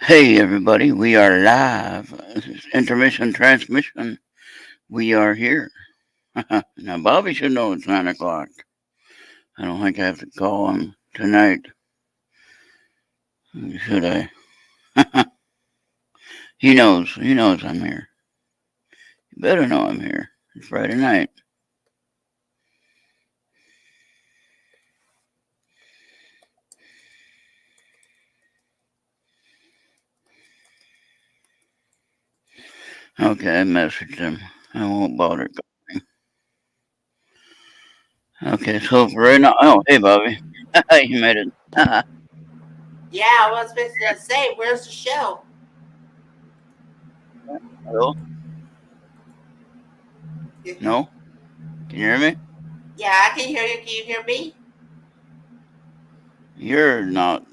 Hey everybody, we are live. This is intermission transmission. We are here. Now Bobby should know it's 9 o'clock. I don't think I have to call him tonight. Should I? He knows. He knows I'm here. You better know I'm here. It's Friday night. Okay, I messaged him. I won't bother calling. Okay, so right now. Oh, hey Bobby. You made it. Yeah, I was supposed to say, where's the show? Hello? No? Can you hear me? Yeah, I can hear you. Can you hear me? You're not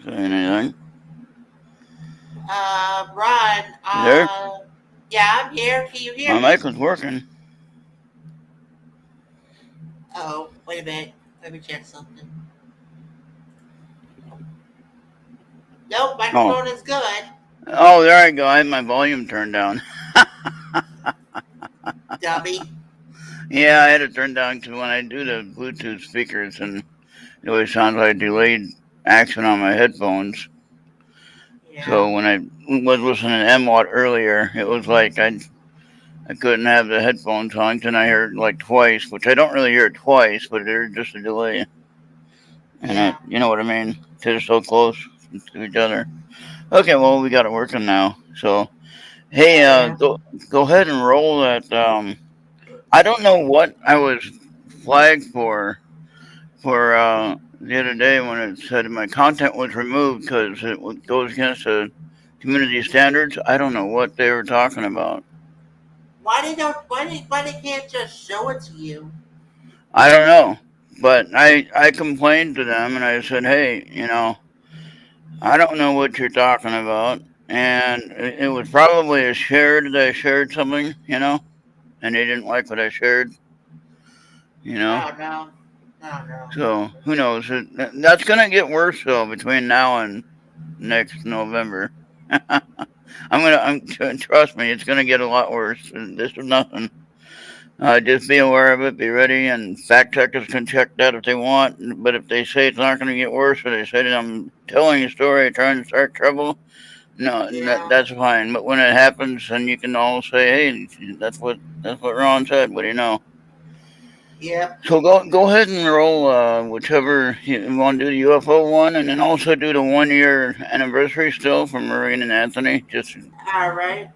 saying anything. Ron. You there? Yeah, I'm here. Can you hear My me? mic was working. Oh, wait a minute. Let me check something. Nope, microphone is good. Oh, there I go. I had my volume turned down. Dummy. Yeah, I had it turned down because when I do the Bluetooth speakers, and it always sounds like delayed action on my headphones. Yeah. So when I was listening to MWAT earlier, it was like I couldn't have the headphones on, and I heard like twice, which I don't really hear it twice, but there's just a delay. And you know what I mean? They're so close to each other. Okay, well we got it working now. So hey, go ahead and roll that. I don't know what I was flagged for the other day when it said my content was removed because it goes against the community standards. I don't know what they were talking about. Why they can't just show it to you? I don't know, but I complained to them and I said, hey, I don't know what you're talking about, and it was probably a shared that I shared something, and they didn't like what I shared, No. So who knows? That's gonna get worse though between now and next November. Trust me, it's gonna get a lot worse. This is nothing. Just be aware of it, be ready, and fact checkers can check that if they want. But if they say it's not going to get worse, or they say that I'm telling a story, trying to start trouble, no, that's fine. But when it happens, then you can all say, "Hey, that's what Ron said." What do you know? Yep. So go ahead and roll whichever you want to do, the UFO one, and then also do the 1 year anniversary still for Maureen and Anthony. Just all right.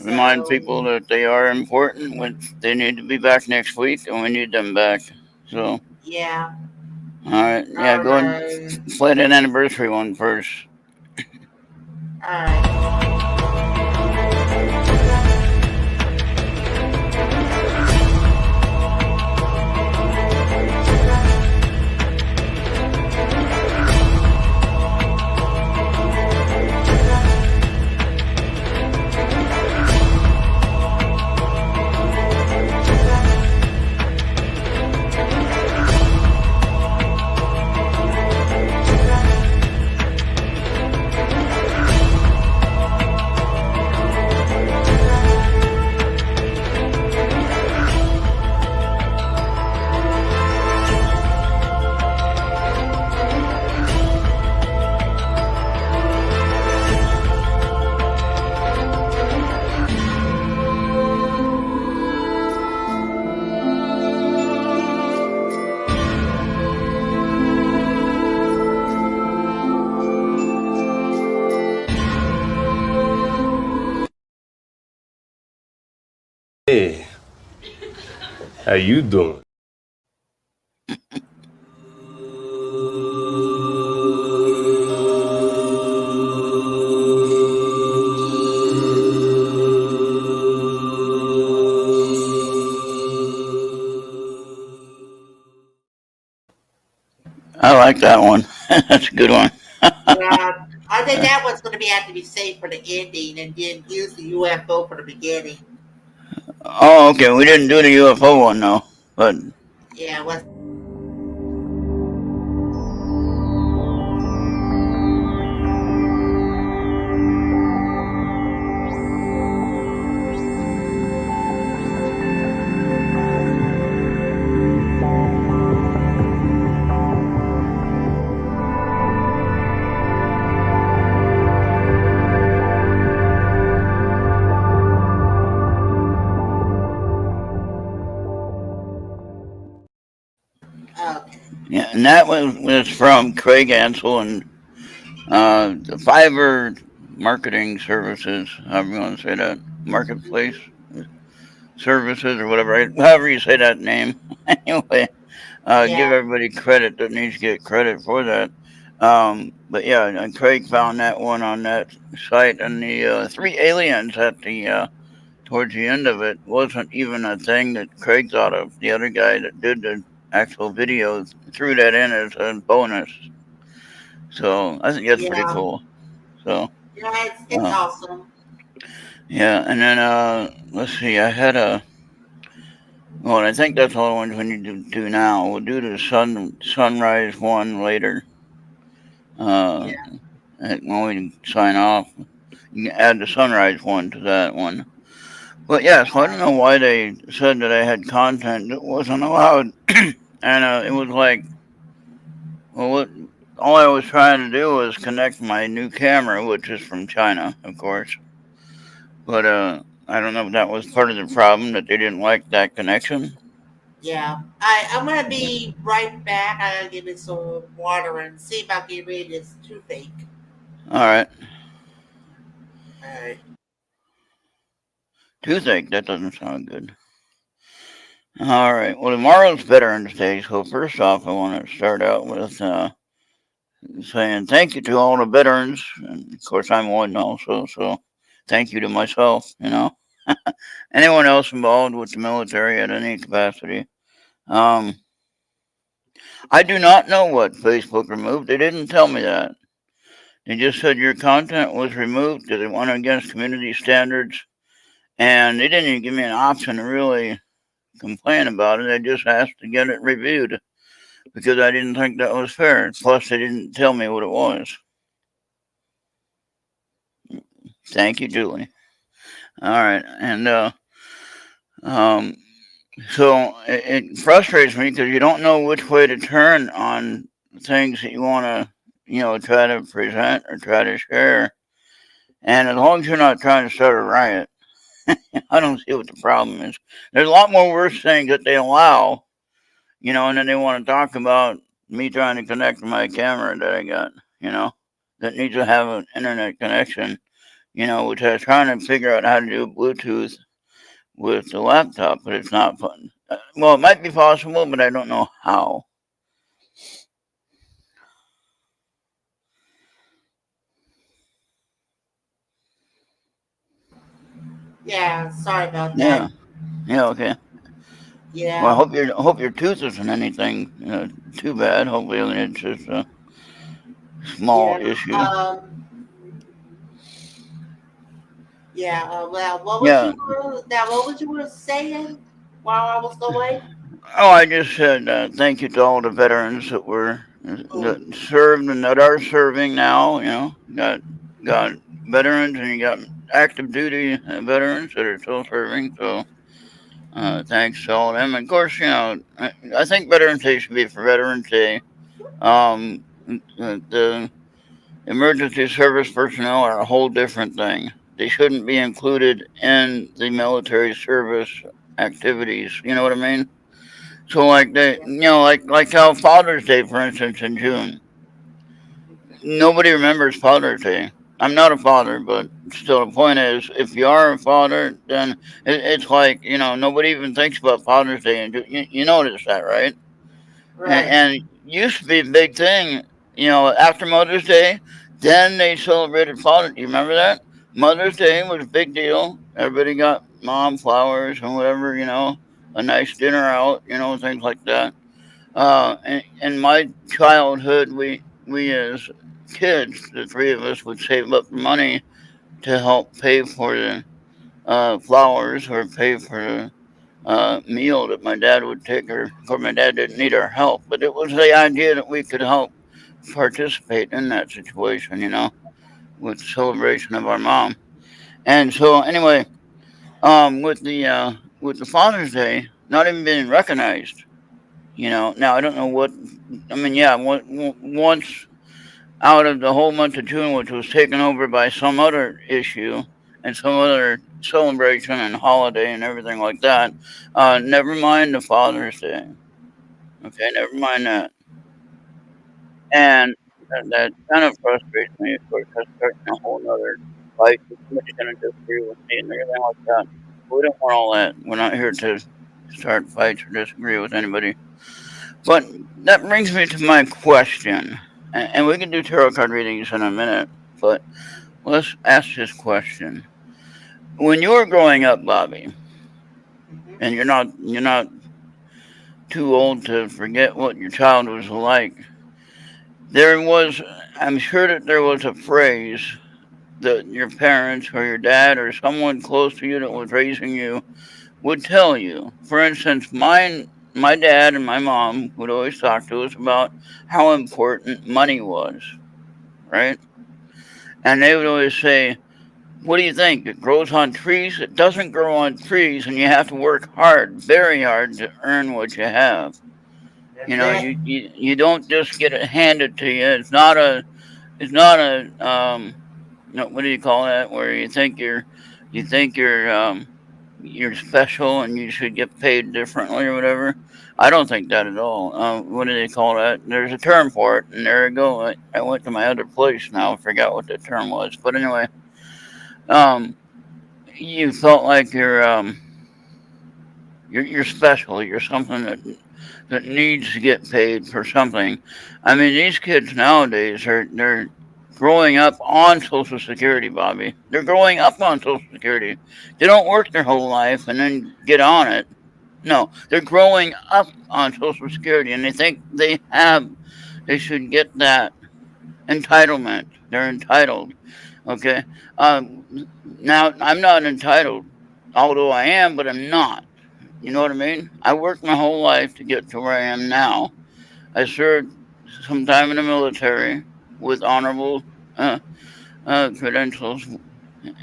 Remind people that they are important. They need to be back next week, and we need them back. So yeah. All right. Yeah. Go ahead and play that anniversary one first. All right. Hey, how you doing? I like that one. That's a good one. I think that one's going to have to be saved for the ending, and then use the UFO for the beginning. Oh, okay. We didn't do the UFO one though, but yeah, what's and that was from Craig Ansel and the Fiverr Marketing Services, however you want to say that, Marketplace Services or whatever, however you say that name. Anyway, give Yeah. everybody credit that needs to get credit for that. But yeah, and Craig found that one on that site, and the three aliens at the towards the end of it wasn't even a thing that Craig thought of. The other guy that did the actual video threw that in as a bonus. So I think that's pretty Yeah. cool. So Yeah, it's uh, awesome. yeah, and then let's see, I had a well, I think that's all the ones we need to do now. We'll do the sunrise one later. Uh, Yeah. when we sign off, you can add the sunrise one to that one. But yeah, so I don't know why they said that I had content that wasn't allowed, and it was like, well, all I was trying to do was connect my new camera, which is from China, of course. But I don't know if that was part of the problem that they didn't like that connection. Yeah. I'm gonna be right back. I gotta give it some water and see if I can read this toothache. All right, Alright. toothache. That doesn't sound good. All right. Well, tomorrow's Veterans Day, so first off, I want to start out with saying thank you to all the veterans, and of course, I'm one also. So thank you to myself. Anyone else involved with the military at any capacity. Um, I do not know what Facebook removed. They didn't tell me that. They just said your content was removed because it went against community standards, and they didn't even give me an option to really complain about it. They just asked to get it reviewed because I didn't think that was fair. Plus, they didn't tell me what it was. Thank you, Julie. All right, and um, so it frustrates me because you don't know which way to turn on things that you want to, try to present or try to share. And as long as you're not trying to start a riot, I don't see what the problem is. There's a lot more worse things that they allow, and then they want to talk about me trying to connect to my camera that I got, that needs to have an internet connection, which I was trying to figure out how to do Bluetooth with the laptop, but it's not fun. Well, it might be possible, but I don't know how. Yeah, sorry about that. Yeah. Yeah. Okay. Well, Yeah. I hope your tooth isn't anything too bad. Hopefully, it's just a small Yeah. issue. Um yeah, well Yeah. what was you saying while I was away? Oh, I just said thank you to all the veterans Oh, that served and that are serving now. Got veterans and you got active duty veterans that are still serving. So thanks to all of them. And of course, I think Veterans Day should be for Veterans Day. The emergency service personnel are a whole different thing. They shouldn't be included in the military service activities. You know what I mean? So like like how Father's Day, for instance, in June, nobody remembers Father's Day. I'm not a father, but still, the point is, if you are a father, then it's like nobody even thinks about Father's Day, and you notice that, right? right. And used to be a big thing, after Mother's Day, then they celebrated Father's. Do you remember that? Mother's Day was a big deal. Everybody got mom flowers and whatever, a nice dinner out, things like that. In my childhood, we as kids, the three of us would save up money to help pay for the flowers or pay for the meal that my dad would take her. Of course, my dad didn't need our help, but it was the idea that we could help participate in that situation, with the celebration of our mom. And so, anyway, with the Father's Day not even being recognized, now I don't know what. I mean, yeah, once out of the whole month of June, which was taken over by some other issue and some other celebration and holiday and everything like that. Never mind the Father's Day. Okay, never mind that. And that kind of frustrates me. Of course, that's starting a whole nother fight. Somebody's going to disagree with me and everything like that. But we don't want all that. We're not here to start fights or disagree with anybody. But that brings me to my question. And we can do tarot card readings in a minute. But let's ask this question. When you were growing up, Bobby, and you're not too old to forget what your childhood was like, I'm sure that there was a phrase that your parents or your dad or someone close to you that was raising you would tell you. For instance, my dad and my mom would always talk to us about how important money was, right? And they would always say, what do you think? It grows on trees? It doesn't grow on trees, and you have to work hard, very hard, to earn what you have. You know, you don't just get it handed to you. It's not a no, what do you call that? Where you think you're special and you should get paid differently or whatever. I don't think that at all. What do they call that? There's a term for it, and there you go. I went to my other place now. I forgot what the term was, but anyway, you felt like you're special. You're something that needs to get paid for something. I mean, these kids nowadays they're growing up on Social Security, Bobby. They're growing up on Social Security. They don't work their whole life and then get on it. No, they're growing up on Social Security, and they think they should get that entitlement. They're entitled. Okay. Now I'm not entitled, although I am, but I'm not. You know what I mean? I worked my whole life to get to where I am now. I served some time in the military with honorable credentials,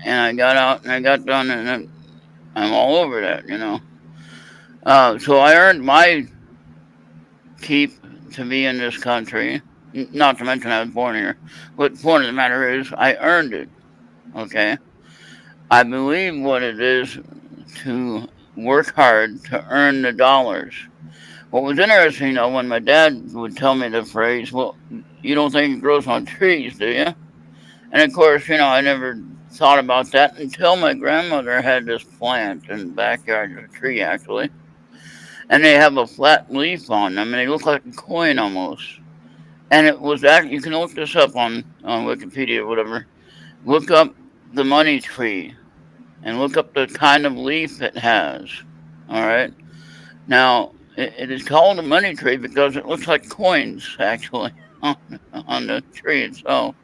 and I got out and I got done, and I'm all over that, you know. So I earned my keep to be in this country. Not to mention I was born here. But the point of the matter is, I earned it. Okay? I believe what it is to work hard to earn the dollars. What was interesting, though, when my dad would tell me the phrase, well, you don't think it grows on trees, do you? And of course, you know, I never thought about that until my grandmother had this plant in the backyard of a tree, actually. And they have a flat leaf on them, and they look like a coin almost. And it was actually, you can look this up on Wikipedia or whatever. Look up the money tree and look up the kind of leaf it has. All right. Now, it is called a money tree because it looks like coins, actually, on the tree itself.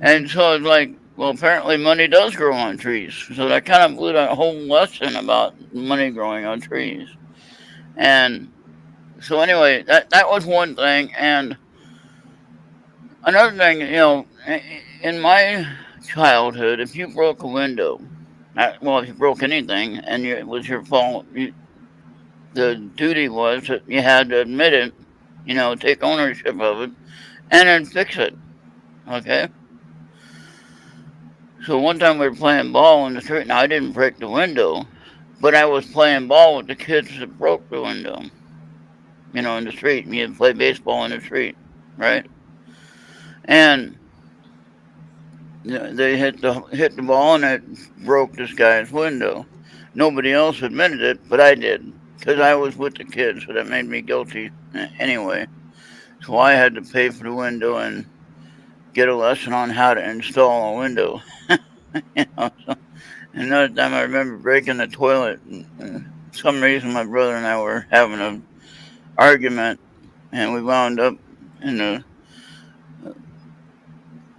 And so it's like, well, apparently money does grow on trees. So that kind of blew that whole lesson about money growing on trees. And so anyway, that was one thing. And another thing, you know, in my childhood, if you broke a window, well, if you broke anything and it was your fault, the duty was that you had to admit it, you know, take ownership of it, and then fix it. Okay? So one time we were playing ball in the street, and I didn't break the window, but I was playing ball with the kids that broke the window, you know, in the street. You play baseball in the street, right? And they hit the ball, and it broke this guy's window. Nobody else admitted it, but I did, because I was with the kids, so that made me guilty anyway. So I had to pay for the window and get a lesson on how to install a window. You know, so another time I remember breaking the toilet. For some reason, my brother and I were having an argument, and we wound up in the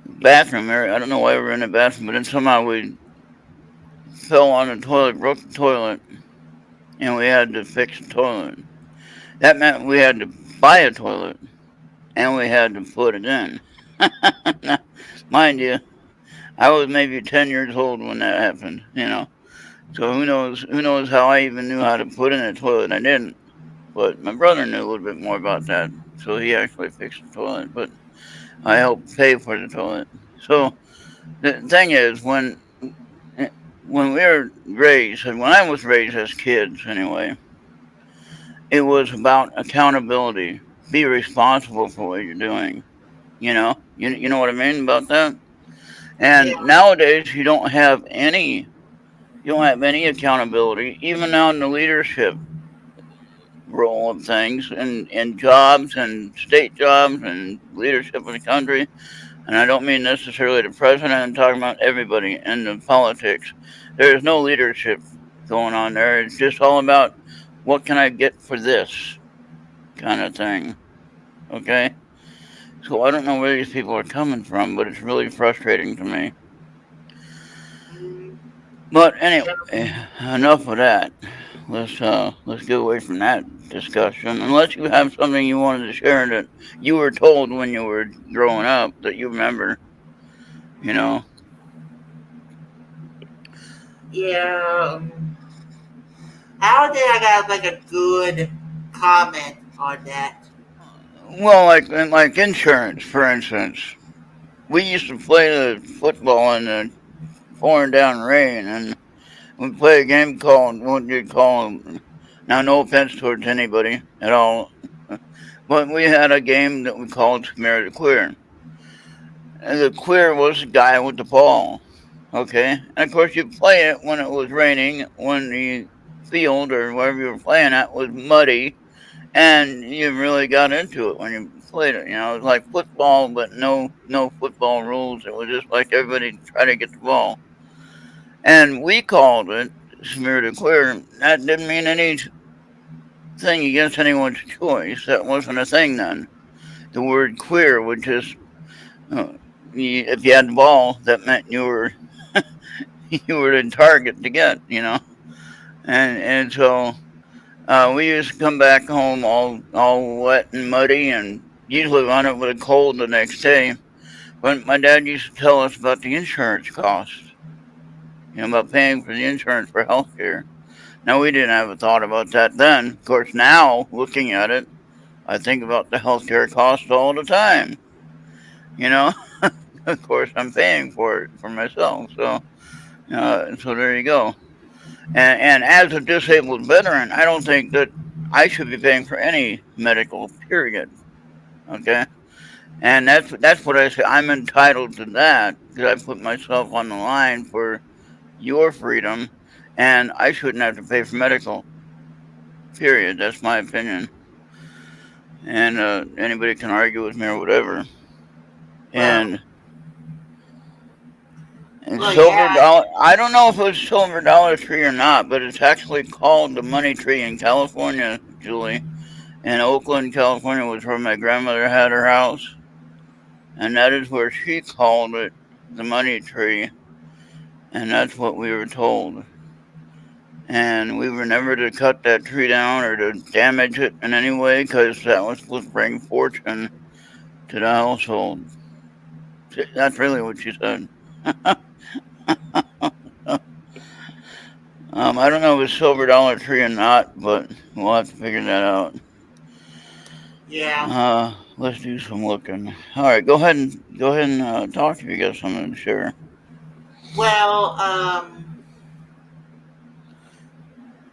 bathroom area. I don't know why we were in the bathroom, but then somehow we fell on the toilet, broke the toilet, and we had to fix the toilet. That meant we had to buy a toilet, and we had to put it in. Now, mind you, I was maybe 10 years old when that happened, you know. So who knows how I even knew how to put in a toilet. I didn't. But my brother knew a little bit more about that. So he actually fixed the toilet. But I helped pay for the toilet. So the thing is, when we were raised, and when I was raised as kids anyway, it was about accountability. Be responsible for what you're doing. You know what I mean about that. Yeah. And nowadays, you don't have any accountability, even now in the leadership role of things, and jobs and state jobs and leadership of the country. And I don't mean necessarily the president. I'm talking about everybody in the politics. There is no leadership going on there. It's just all about what can I get for this kind of thing. Okay. So I don't know where these people are coming from, but it's really frustrating to me. Mm, But yeah. anyway, enough of that. Let's get away from that discussion. Unless you have something you wanted to share that you were told when you were growing up that you remember, you know. Yeah. I don't think I got like a good comment on that. Well, like insurance, for instance. We used to play the football in the pouring down rain, and we play a game called what do you call them? Now, no offense towards anybody at all, but we had a game that we called Smear the Queer. And the queer was the guy with the ball. Okay, and of course you play it when it was raining, when the field or wherever you were playing at was muddy, and you really got into it when you played it. It was like football, but no football rules. It was just like everybody try to get the ball, and we called it smear to clear. That didn't mean anything against anyone's choice. That wasn't a thing then. The word queer would just uh, if you had the ball, that meant you were you were the target to get. And so we used to come back home all wet and muddy, and usually wound up with a cold the next day. But my dad used to tell us about the insurance costs, about paying for the insurance for health care. Now, we didn't have a thought about that then. Of course, now, looking at it, I think about the health care costs all the time. You know, of course, I'm paying for it for myself. So there you go. And as a disabled veteran, I don't think that I should be paying for any medical, period. Okay? And that's what I say. I'm entitled to that because I put myself on the line for your freedom, and I shouldn't have to pay for medical. Period. That's my opinion. And anybody can argue with me or whatever. Well, And well, silver yeah. dollar. I don't know if it was silver dollar tree or not, but it's actually called the money tree in California, Julie. In Oakland, California, was where my grandmother had her house, and that is where she called it the money tree, and that's what we were told. And we were never to cut that tree down or to damage it in any way because that was supposed to bring fortune to the household. That's really what she said. I don't know if it's silver dollar tree or not, but we'll have to figure that out. Yeah. Let's do some looking. All right, go ahead and talk if you got something to share. Well,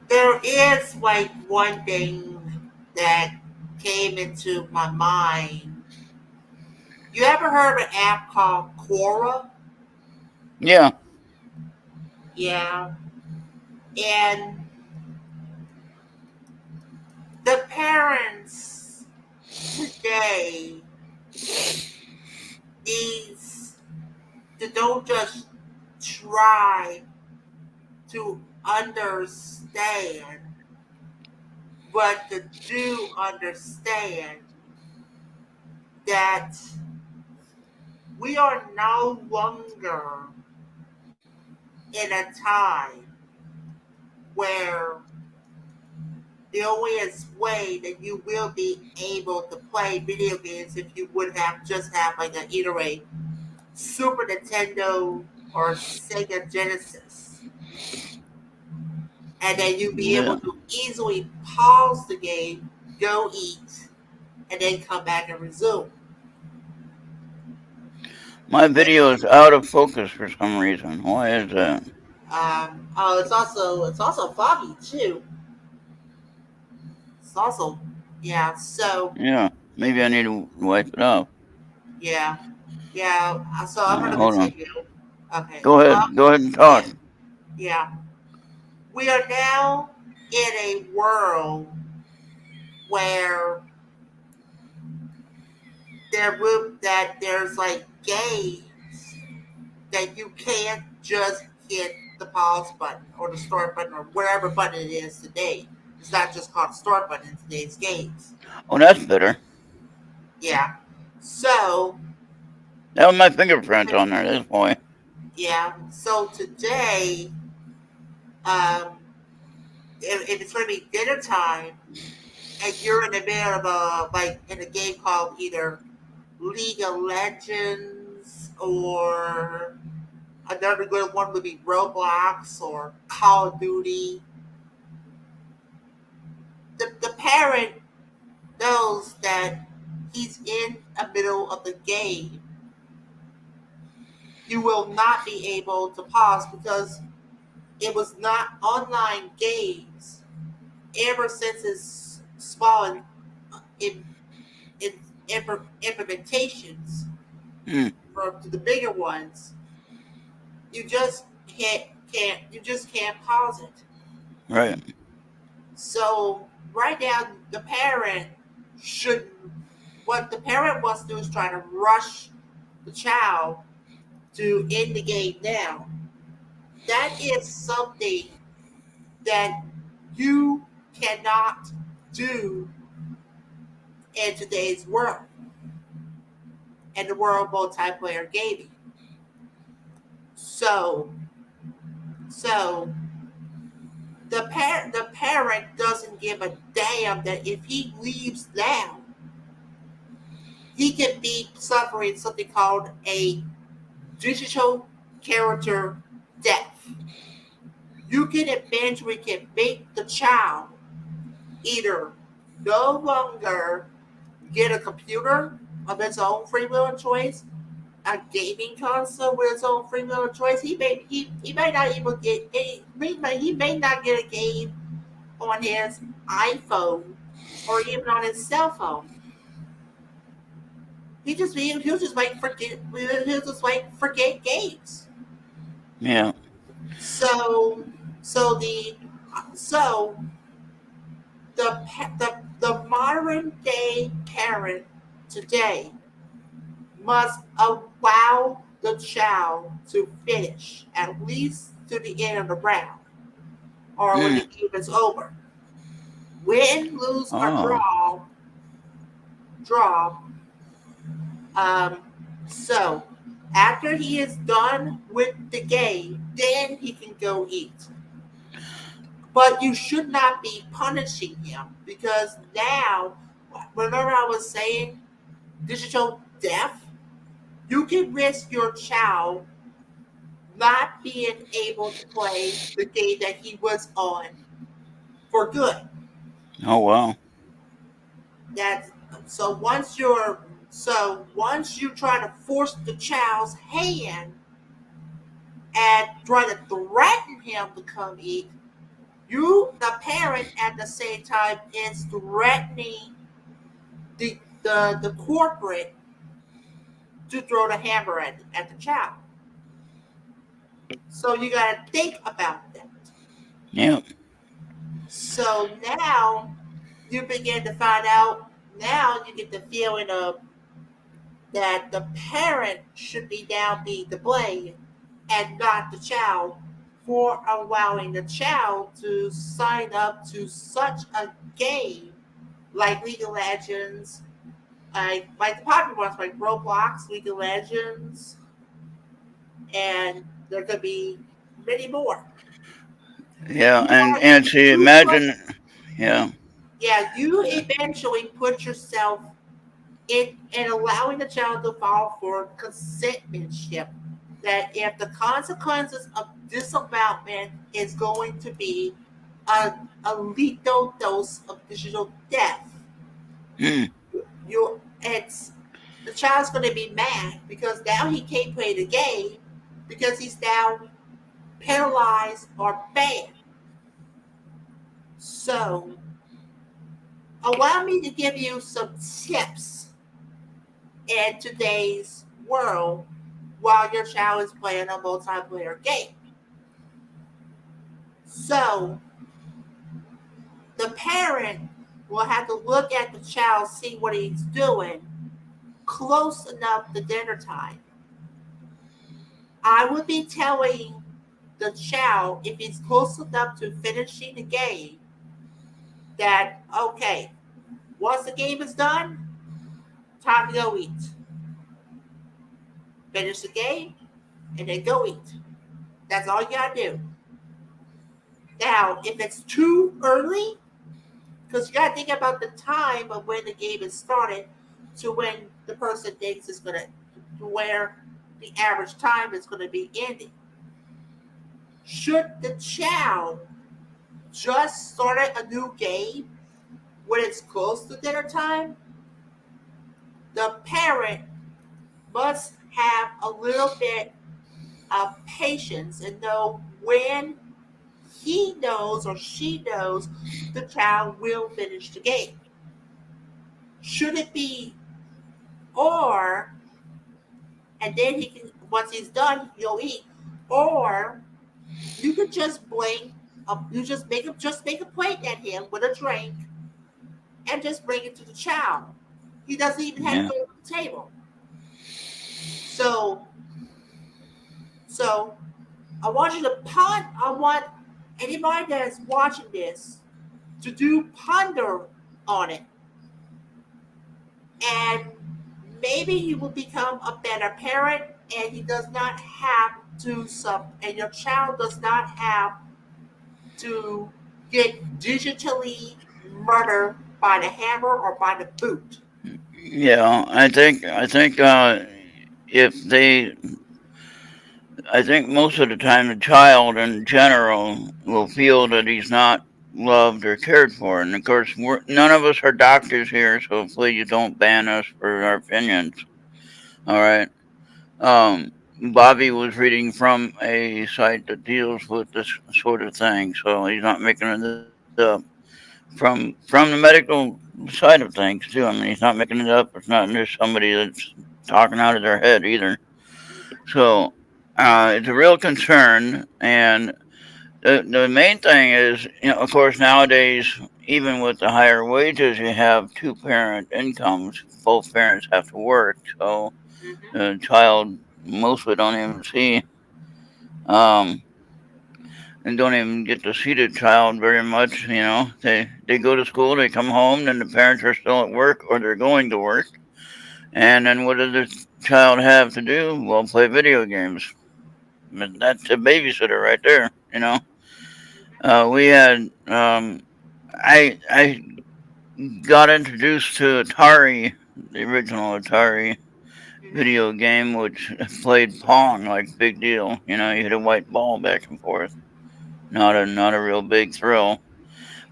there is like one thing that came into my mind. You ever heard of an app called Quora? Yeah, Yeah. And the parents today needs to don't just try to understand, but to do understand that we are no longer in a time where the only way that you will be able to play video games if you would have just have like either a Super Nintendo or Sega Genesis, and then you'd be able yeah. to easily pause the game, go eat, and then come back and resume. My video is out of focus for some reason. Why is that? Oh, it's also foggy too. It's also, yeah. So Yeah, maybe I need to wipe it off. Yeah. Yeah. So I'm going to Hold on. continue. Okay. Go Well, ahead. Go ahead and yeah. talk. Yeah. We are now in a world where there's like games that you can't just hit the pause button or the start button or whatever button it is today. It's not just called start button in today's games. Oh, that's better. Yeah. So That was my fingerprint on there. This boy. yeah. So today, um, if it's going to be dinner time and you're in the middle of in a game called either League of Legends or another good one would be Roblox or Call of Duty. The parent knows that he's in the middle of the game. You will not be able to pause because it was not online games ever since its small in, in, implementations Hmm. to the bigger ones. You just can't pause it. Right. So right now, the parent should. What the parent wants to do is try to rush the child to end the game now. That is something that you cannot do in today's world, in the world of multiplayer gaming. So, so the parent doesn't give a damn that if he leaves now, he can be suffering something called a digital character death. You can eventually make the child either no longer get a computer of its own free will and choice, a gaming console with its own free will and choice. He may not even get he may not get a game on his iPhone or even on his cell phone. He'll just forget games. Yeah. So so the so the modern day parent today must allow the child to finish at least to the end of the round or when Hmm. the game is over. Win, lose, or Oh. draw. Um, so after he is done with the game, then he can go eat. But you should not be punishing him because now, remember I was saying digital death? You can risk your child not being able to play the game that he was on for good. Oh wow. That's so once you try to force the child's hand and try to threaten him to come eat, you the parent at the same time is threatening the corporate to throw the hammer at the child. So you got to think about that. Yeah. So now you begin to find out. Now you get the feeling of that the parent should be now be the blame and not the child for allowing the child to sign up to such a game like League of Legends, like the popular ones like Roblox, League of Legends, and there could be many more. Yeah. You And see, you put imagine. Yeah. yeah, you eventually put yourself in allowing the child to fall for consentmanship. That if the consequences of disavowalment is going to be a, a lethal dose of digital death, Hmm. you it's the child's going to be mad because now he can't play the game because he's now paralyzed or banned. So, allow me to give you some tips in today's world while your child is playing a multiplayer game. So the parent will have to look at the child, see what he's doing close enough to dinner time. I would be telling the child, if he's close enough to finishing the game, that okay, once the game is done, time to go eat. Finish the game and then go eat. That's all you gotta do. Now, if it's too early, because you gotta think about the time of when the game is started to when the person thinks it's gonna, to where the average time is gonna be ending. Should the child just started a new game when it's close to dinner time, the parent must have a little bit of patience and know when he knows or she knows the child will finish the game. Should it be or, and then he can, once he's done, he'll eat, or you could just blink, you just make a plate at him with a drink and just bring it to the child. He doesn't even have Yeah. to go to the table. So, so I want you to ponder. I want anybody that's watching this to do ponder on it, and maybe you will become a better parent, and he does not have to and your child does not have to get digitally murdered by the hammer or by the boot. Yeah, I think if they, I think most of the time the child in general will feel that he's not loved or cared for, and of course none of us are doctors here, so hopefully you don't ban us for our opinions. All right. Um, Bobby was reading from a site that deals with this sort of thing, so he's not making it up from the medical side of things too. I mean, he's not making it up. It's not just somebody that's talking out of their head either. So it's a real concern, and the main thing is, of course, nowadays, even with the higher wages, you have two-parent incomes. Both parents have to work, so Mm-hmm. the child mostly don't even see, um, and don't even get to see the child very much. They go to school, they come home, then the parents are still at work or they're going to work, and then what does the child have to do? Well, play video games. That's a babysitter right there. We had I got introduced to Atari, the original Atari Mm-hmm. video game, which played Pong like big deal. You hit a white ball back and forth. Not a real big thrill,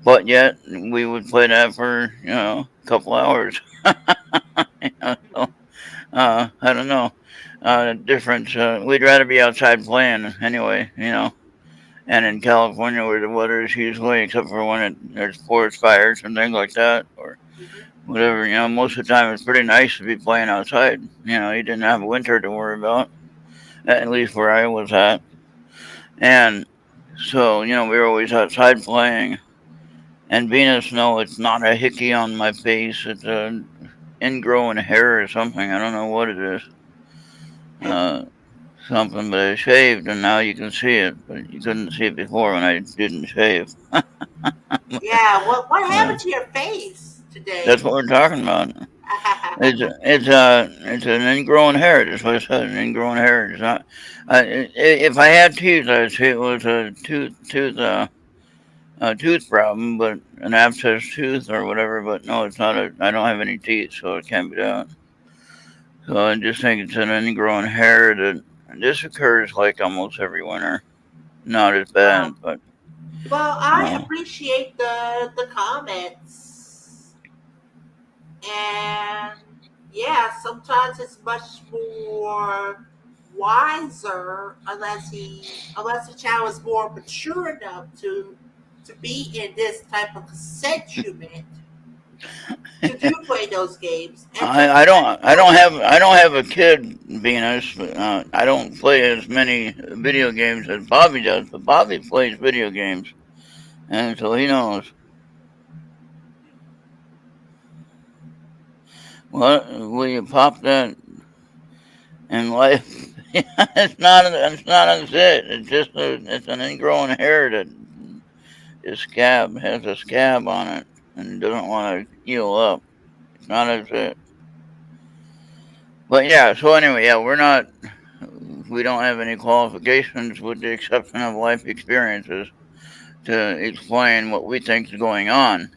but yet we would play that for a couple hours. So, I don't know. Difference. We'd rather be outside playing anyway. And in California, where the weather is usually, except for when there's forest fires and things like that, or Mm-hmm. whatever, most of the time it's pretty nice to be playing outside. You didn't have winter to worry about, at least where I was at. And so, we were always outside playing. And Venus, no, it's not a hickey on my face. It's a ingrowing hair or something. I don't know what it is. Uh, Something, but I shaved, and now you can see it. But you couldn't see it before when I didn't shave. Yeah. What Uh, happened to your face that's today? what we're talking about. It's an ingrown hair. That's what I said. An ingrown hair. It's not. If I had teeth, I'd say it was a tooth problem, but an abscess tooth or whatever. But no, it's not a. I don't have any teeth, so it can't be that. So I just think it's an ingrown hair that this occurs like almost every winter. Not as Well, bad, but well, I uh, appreciate the comments, and yeah, sometimes it's much more wiser unless the child is more mature enough to be in this type of sentiment. to do play those games. And I don't have a kid, Venus. I don't play as many video games as Bobby does, but Bobby plays video games, and so he knows. What will you pop that in life? It's not a zit. It's just it's an ingrown hair that has a scab on it and doesn't want to heal up. It's not a zit. But yeah, so anyway, yeah, we don't have any qualifications with the exception of life experiences to explain what we think is going on.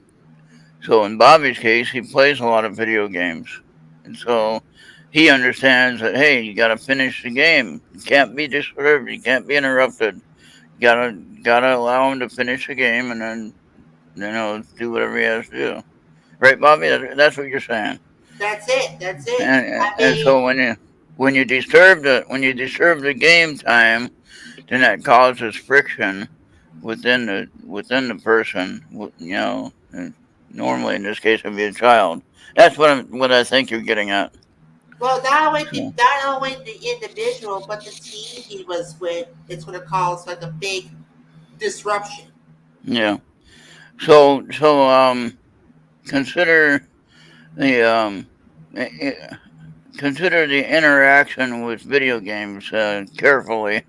So in Bobby's case, he plays a lot of video games. And so he understands that, hey, you got to finish the game. You can't be disturbed. You can't be interrupted. You gotta allow him to finish the game and then, do whatever he has to do. Right, Bobby? That's what you're saying. that's it. That's it. And, I and mean, so when you disturb the game time, then that causes friction within the person. Normally in this case it'd be a child. That's what I think you're getting at. well, So, not only the individual, but the team he was with, it's going to cause like a big disruption. yeah. So consider the eh, eh, consider the interaction with video games carefully,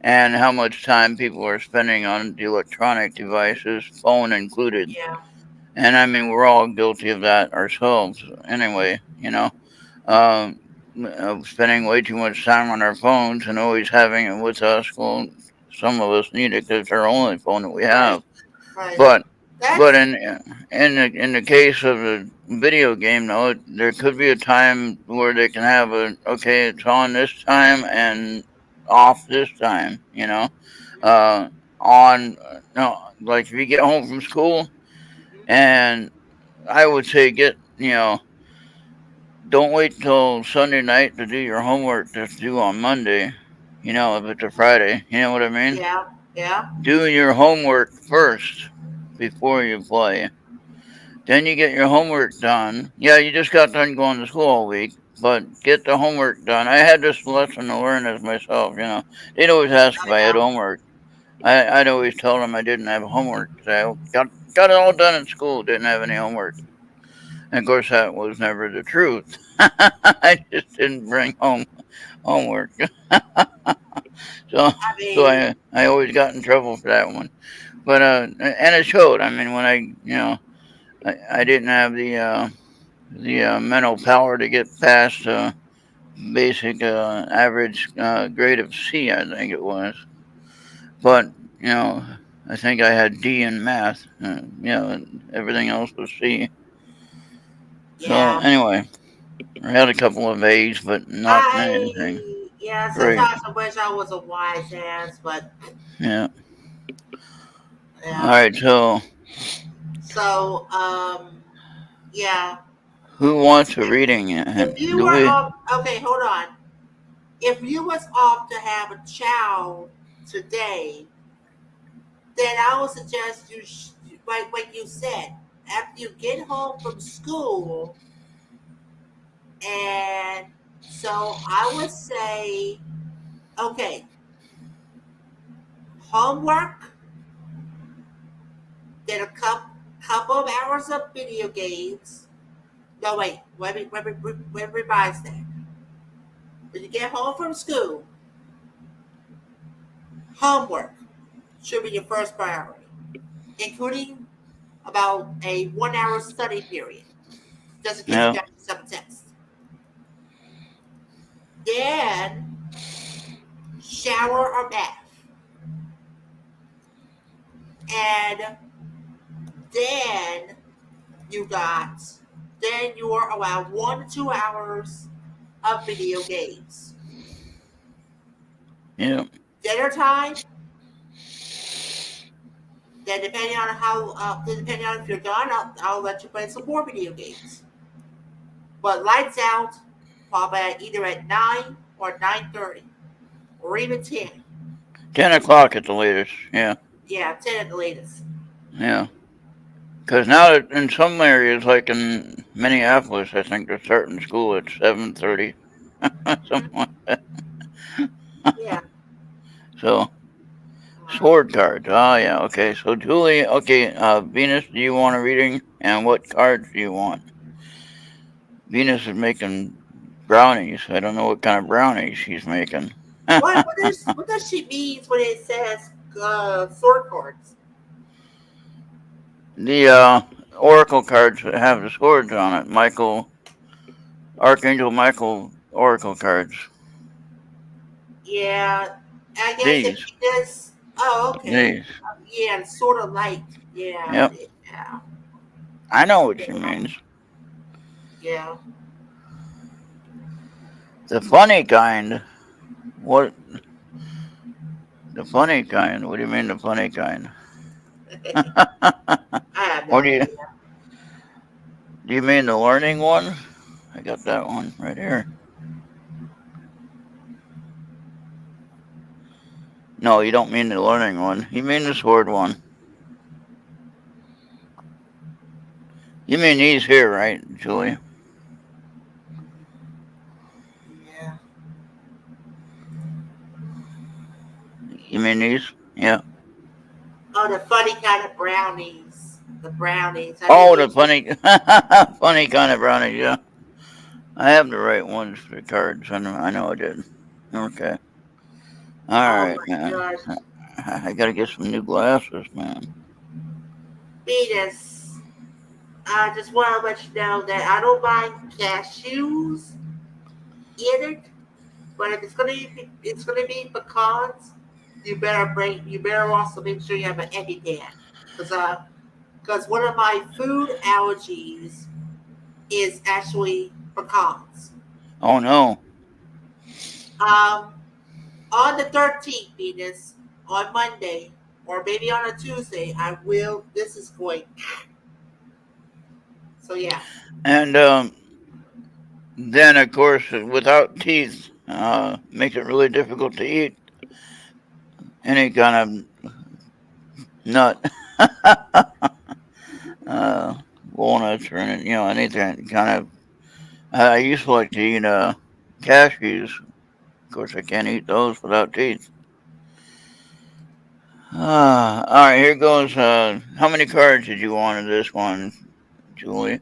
and how much time people are spending on the electronic devices, phone included. Yeah. And I mean, we're all guilty of that ourselves anyway, um, spending way too much time on our phones and always having it with us. Well, some of us need it because it's our only phone that we Right. have. Right. But but That's in the case of a video game, though, there could be a time where they can have okay, it's on this time and off this time. Uh, on no, like if you get home from school, and I would say don't wait till Sunday night to do your homework that's due on Monday. If it's a Friday, you know what I mean? yeah. Yeah. Do your homework first before you play. Then you get your homework done. Yeah, you just got done going to school all week, but get the homework done. I had this lesson to learn as myself. They'd always ask if I I had know. homework. I'd always tell them I didn't have homework. I got it all done at school. Didn't have any homework. And of course, that was never the truth. I just didn't bring home homework. so I so mean, I always got in trouble for that one. But and it showed. I mean, when I didn't have the mental power to get past basic average grade of C, I think it was. But you know, I think I had D in math. And everything else was C. So yeah. anyway, I had a couple of A's, but not anything Yeah. great. Sometimes I wish I was a wise ass, but Yeah. All yeah. right. So So, yeah. who wants a reading? If you Do were we? off, okay, hold on. If you was off to have a child today, then I would suggest like you said, after you get home from school, and so I would say, okay, homework, then a couple of hours of video games. No, wait, let me revise that. When you get home from school, homework should be your first priority, including about a 1 hour study period, just in case you Yeah. got some test. Then shower or bath. And then you got then you are around 1 to 2 hours of video games. Yeah. Dinner time, then depending on if you're done, I'll let you play some more video games. But lights out, probably either at 9 or 9:30, or even 10. 10 o'clock at the latest. Yeah. Yeah, 10 at the latest. Yeah. Because now that in some areas, like in Minneapolis, I think they're starting school at 7:30, something like that. Yeah. So Uh, sword cards. Oh yeah. Okay. So Julie. Okay. Venus, do you want a reading? And what cards do you want? Venus is making brownies. I don't know what kind of brownies she's making. what does she mean when it says sword cards? The oracle cards that have the swords on it. Archangel Michael oracle cards. Yeah, I guess it These. does. Oh, okay. These. Yeah, sort of like. Yeah, Yep. yeah, I know what she means. yeah. The funny kind. What? The funny kind. What do you mean the funny kind? I have no What idea. do you mean the learning one? I got that one right here. No, you don't mean the learning one. You mean the sword one. You mean these here, right, Julie? Yeah. You mean these? Yeah. Oh, the funny kind of brownies. The brownies. I didn't Oh, mean the funny, funny kind of brownies. Yeah, I have the right ones for the cards. I know I did. Okay. All oh right, my man. gosh. I gotta get some new glasses, man. Venus. I just want to let you know that I don't mind cashews in it, but if it's gonna be pecans, you better also make sure you have an EpiPen, because one of my food allergies is actually pecans. Oh no. Um, on the 13th, Venus, on Monday, or maybe on a Tuesday, I will. This is going. So yeah. And then, of course, without teeth, makes it really difficult to eat any kind of nut, uh, walnuts or anything kind of. I used to like to eat cashews. Of course, I can't eat those without teeth. All right, here goes. How many cards did you want in this one, Julie?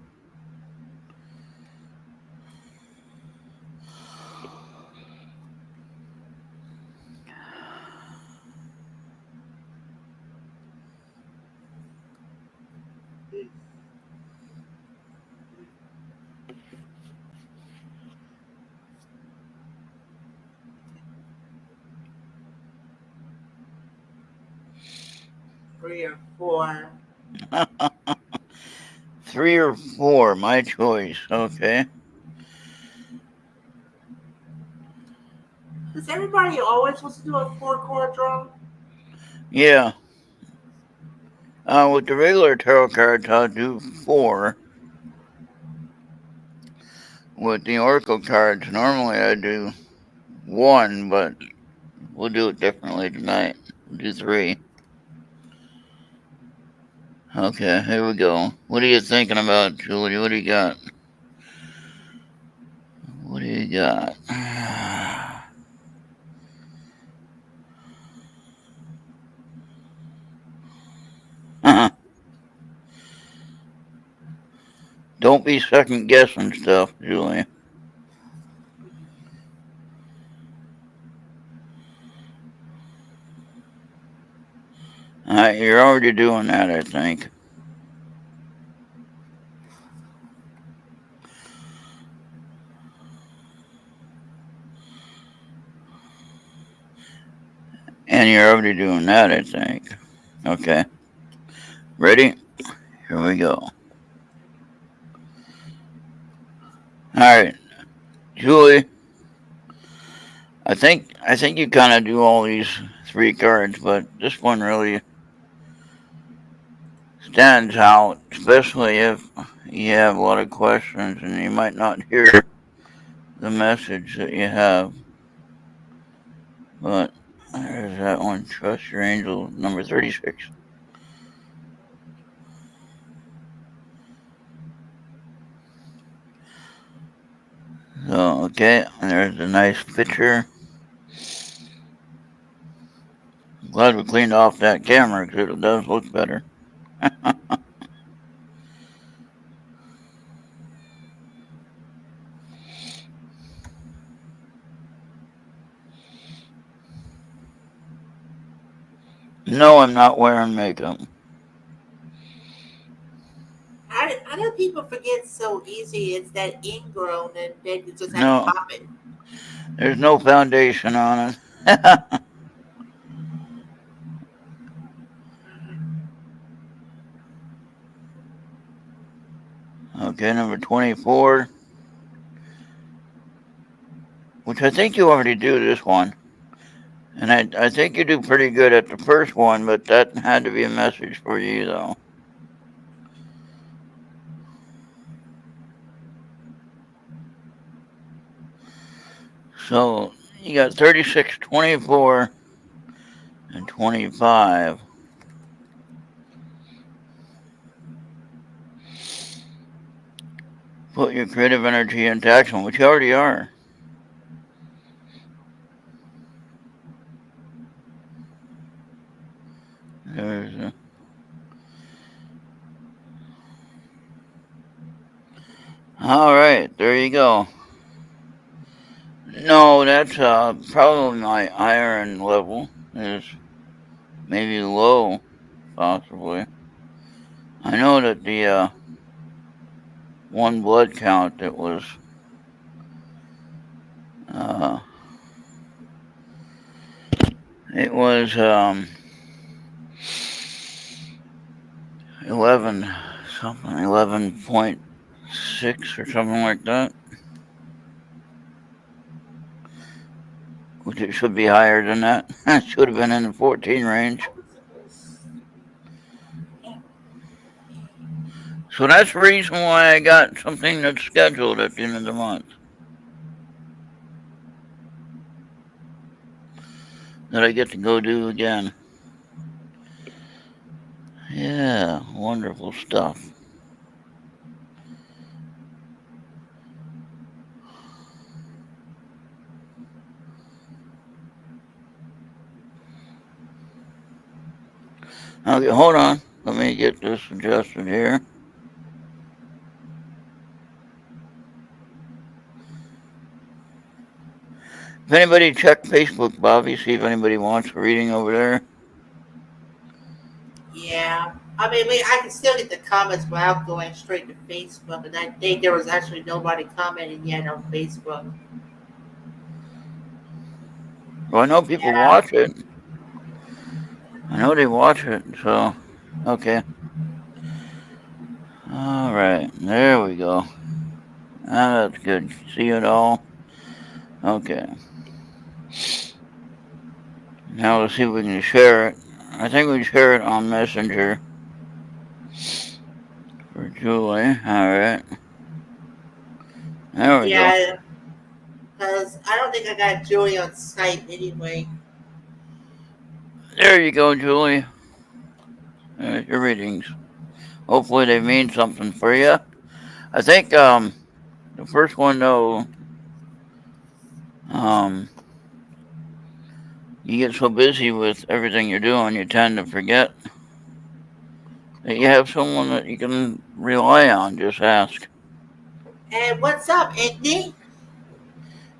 Three or four. Three or four, my choice. Okay. Does everybody always wants to do a four-chord draw? Yeah. With the regular tarot cards, I'll do four. With the oracle cards, normally I do one, but we'll do it differently tonight. We'll do three. Okay, here we go. What are you thinking about, Julie? What do you got? What do you got? Don't be second guessing stuff, Julie. You're already doing that, I think. And you're already doing that, I think. Okay. Ready? Here we go. Alright, Julie. I think you kinda do all these three cards, but this one really stands out, especially if you have a lot of questions and you might not hear the message that you have. But there's that one. Trust your angel, number 36. Okay, and there's a nice picture. I'm glad we cleaned off that camera because it does look better. No, I'm not wearing makeup. I know people forget so easy. It's that ingrown, and then you just have to No, pop it. there's no foundation on it. Okay, number 24, which I think you already do this one. And I think you do pretty good at the first one, but that had to be a message for you, though. So you got 36, 24, and 25. Put your creative energy into action, which you already are. There's a, all right, there you go. No, that's probably my iron level is maybe low, possibly. I know that the one blood count that was uh, it was 11 something, 11.6 or something like that, which it should be higher than that. It should have been in the 14 range. So that's the reason why I got something that's scheduled at the end of the month that I get to go do again. Yeah, wonderful stuff. Okay, hold on. Let me get this adjusted here. If anybody check Facebook, Bobby, see if anybody wants a reading over there. Yeah. I mean, I can still get the comments without going straight to Facebook, and I think there was actually nobody commenting yet on Facebook. Well, I know people Yeah. watch it. I know they watch it, so okay. All right, there we go. Ah, that's good. See it all? Okay. Now let's see if we can share it. I think we can share it on Messenger for Julie. All right. There we go. Yeah, because I don't think I got Joey on Skype anyway. There you go, Julie. There's your readings. Hopefully they mean something for you. I think the first one though, um, you get so busy with everything you're doing, you tend to forget that you have someone that you can rely on. Just ask. And what's up, Anthony?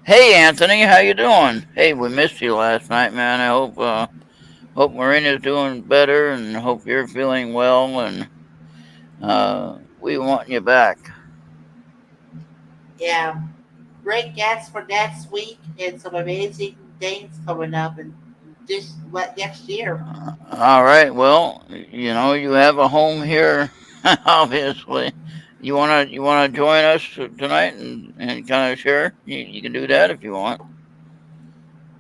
Hey, Anthony, how you doing? Hey, we missed you last night, man. I hope Marina's doing better, and hope you're feeling well. And we want you back. Yeah, great guests for next week and some amazing things coming up in this next year. All right. Well, you know you have a home here, obviously. You wanna join us tonight and kind of share? You can do that if you want.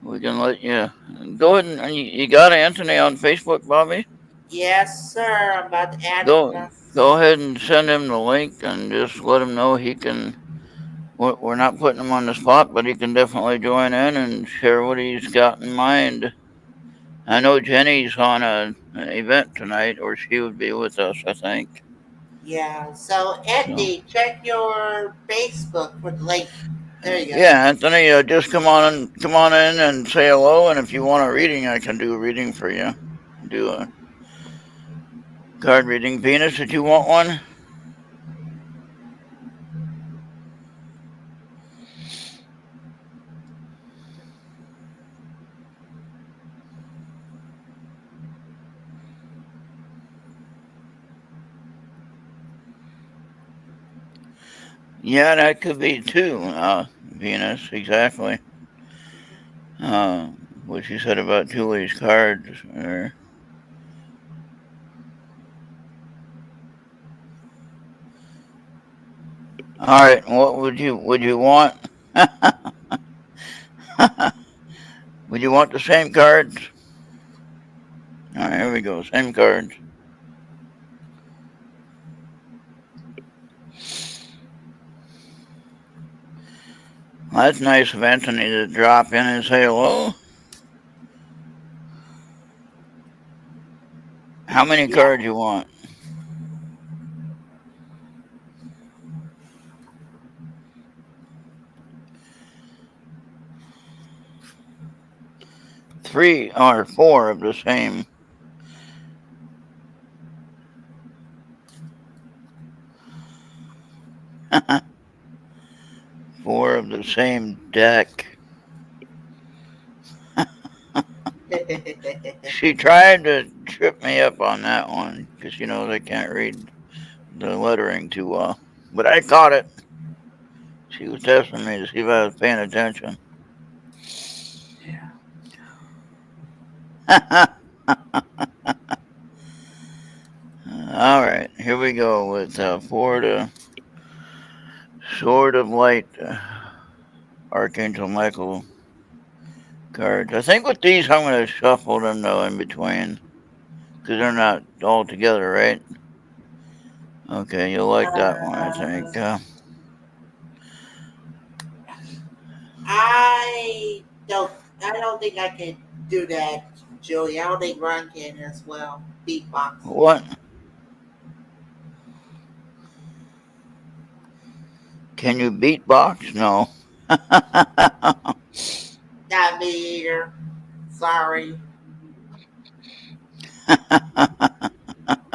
We can let you go ahead and you got Anthony on Facebook, Bobby. Yes, sir. I'm about to add him. Go ahead and send him the link and just let him know he can. We're not putting him on the spot, but he can definitely join in and share what he's got in mind. I know Jenny's on an event tonight, or she would be with us, I think. Yeah. So, So, Anthony, check your Facebook for the link. There you go. Yeah, Anthony, just come on in and say hello. And if you want a reading, I can do a reading for you. Do a card reading. Venus, did you want one? Yeah, that could be too, Venus, exactly. What you said about Julie's cards. All right, what would you want? Would you want the same cards? All right, here we go. Same cards. Well, that's nice of Anthony to drop in and say hello. How many cards you want? Three or four of the same. Four of the same deck. She tried to trip me up on that one because she knows I can't read the lettering too well. But I caught it. She was testing me to see if I was paying attention. Yeah. All right, here we go with four to Sword of Light, Archangel Michael cards. I think with these I'm going to shuffle them though in between because they're not all together, right? Okay, you'll like that one, I think. I don't think I can do that, Julie. I don't think Ron can as well. Beatbox. What? Can you beatbox? No. Not me either. Sorry.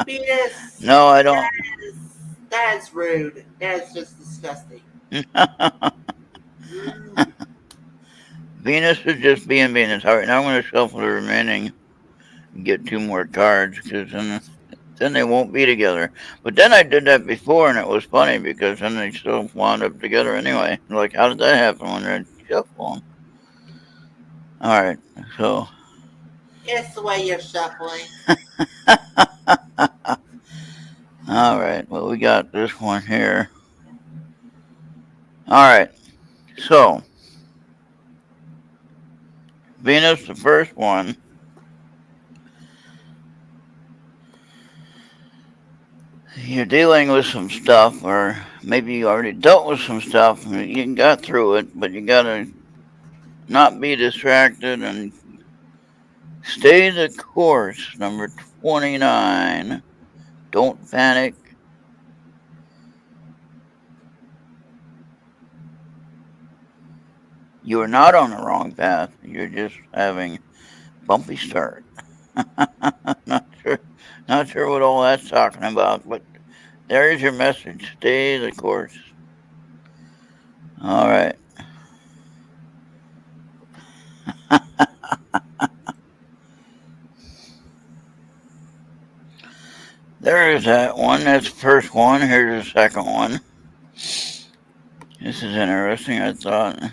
Venus. No, I don't. That is rude. That is just disgusting. Venus is just being Venus. All right, now I'm going to shuffle the remaining and get two more cards because then they won't be together. But then I did that before and it was funny because then they still wound up together anyway. Like, how did that happen when they're shuffling? All right, so. It's the way you're shuffling. All right, well, we got this one here. All right, so Venus, the first one. You're dealing with some stuff, or maybe you already dealt with some stuff. You got through it, but you gotta not be distracted and stay the course. Number 29. Don't panic. You are not on the wrong path. You're just having bumpy start. Not sure what all that's talking about, but there's your message. Stay the course. All right. There is that one. That's the first one. Here's the second one. This is interesting, I thought.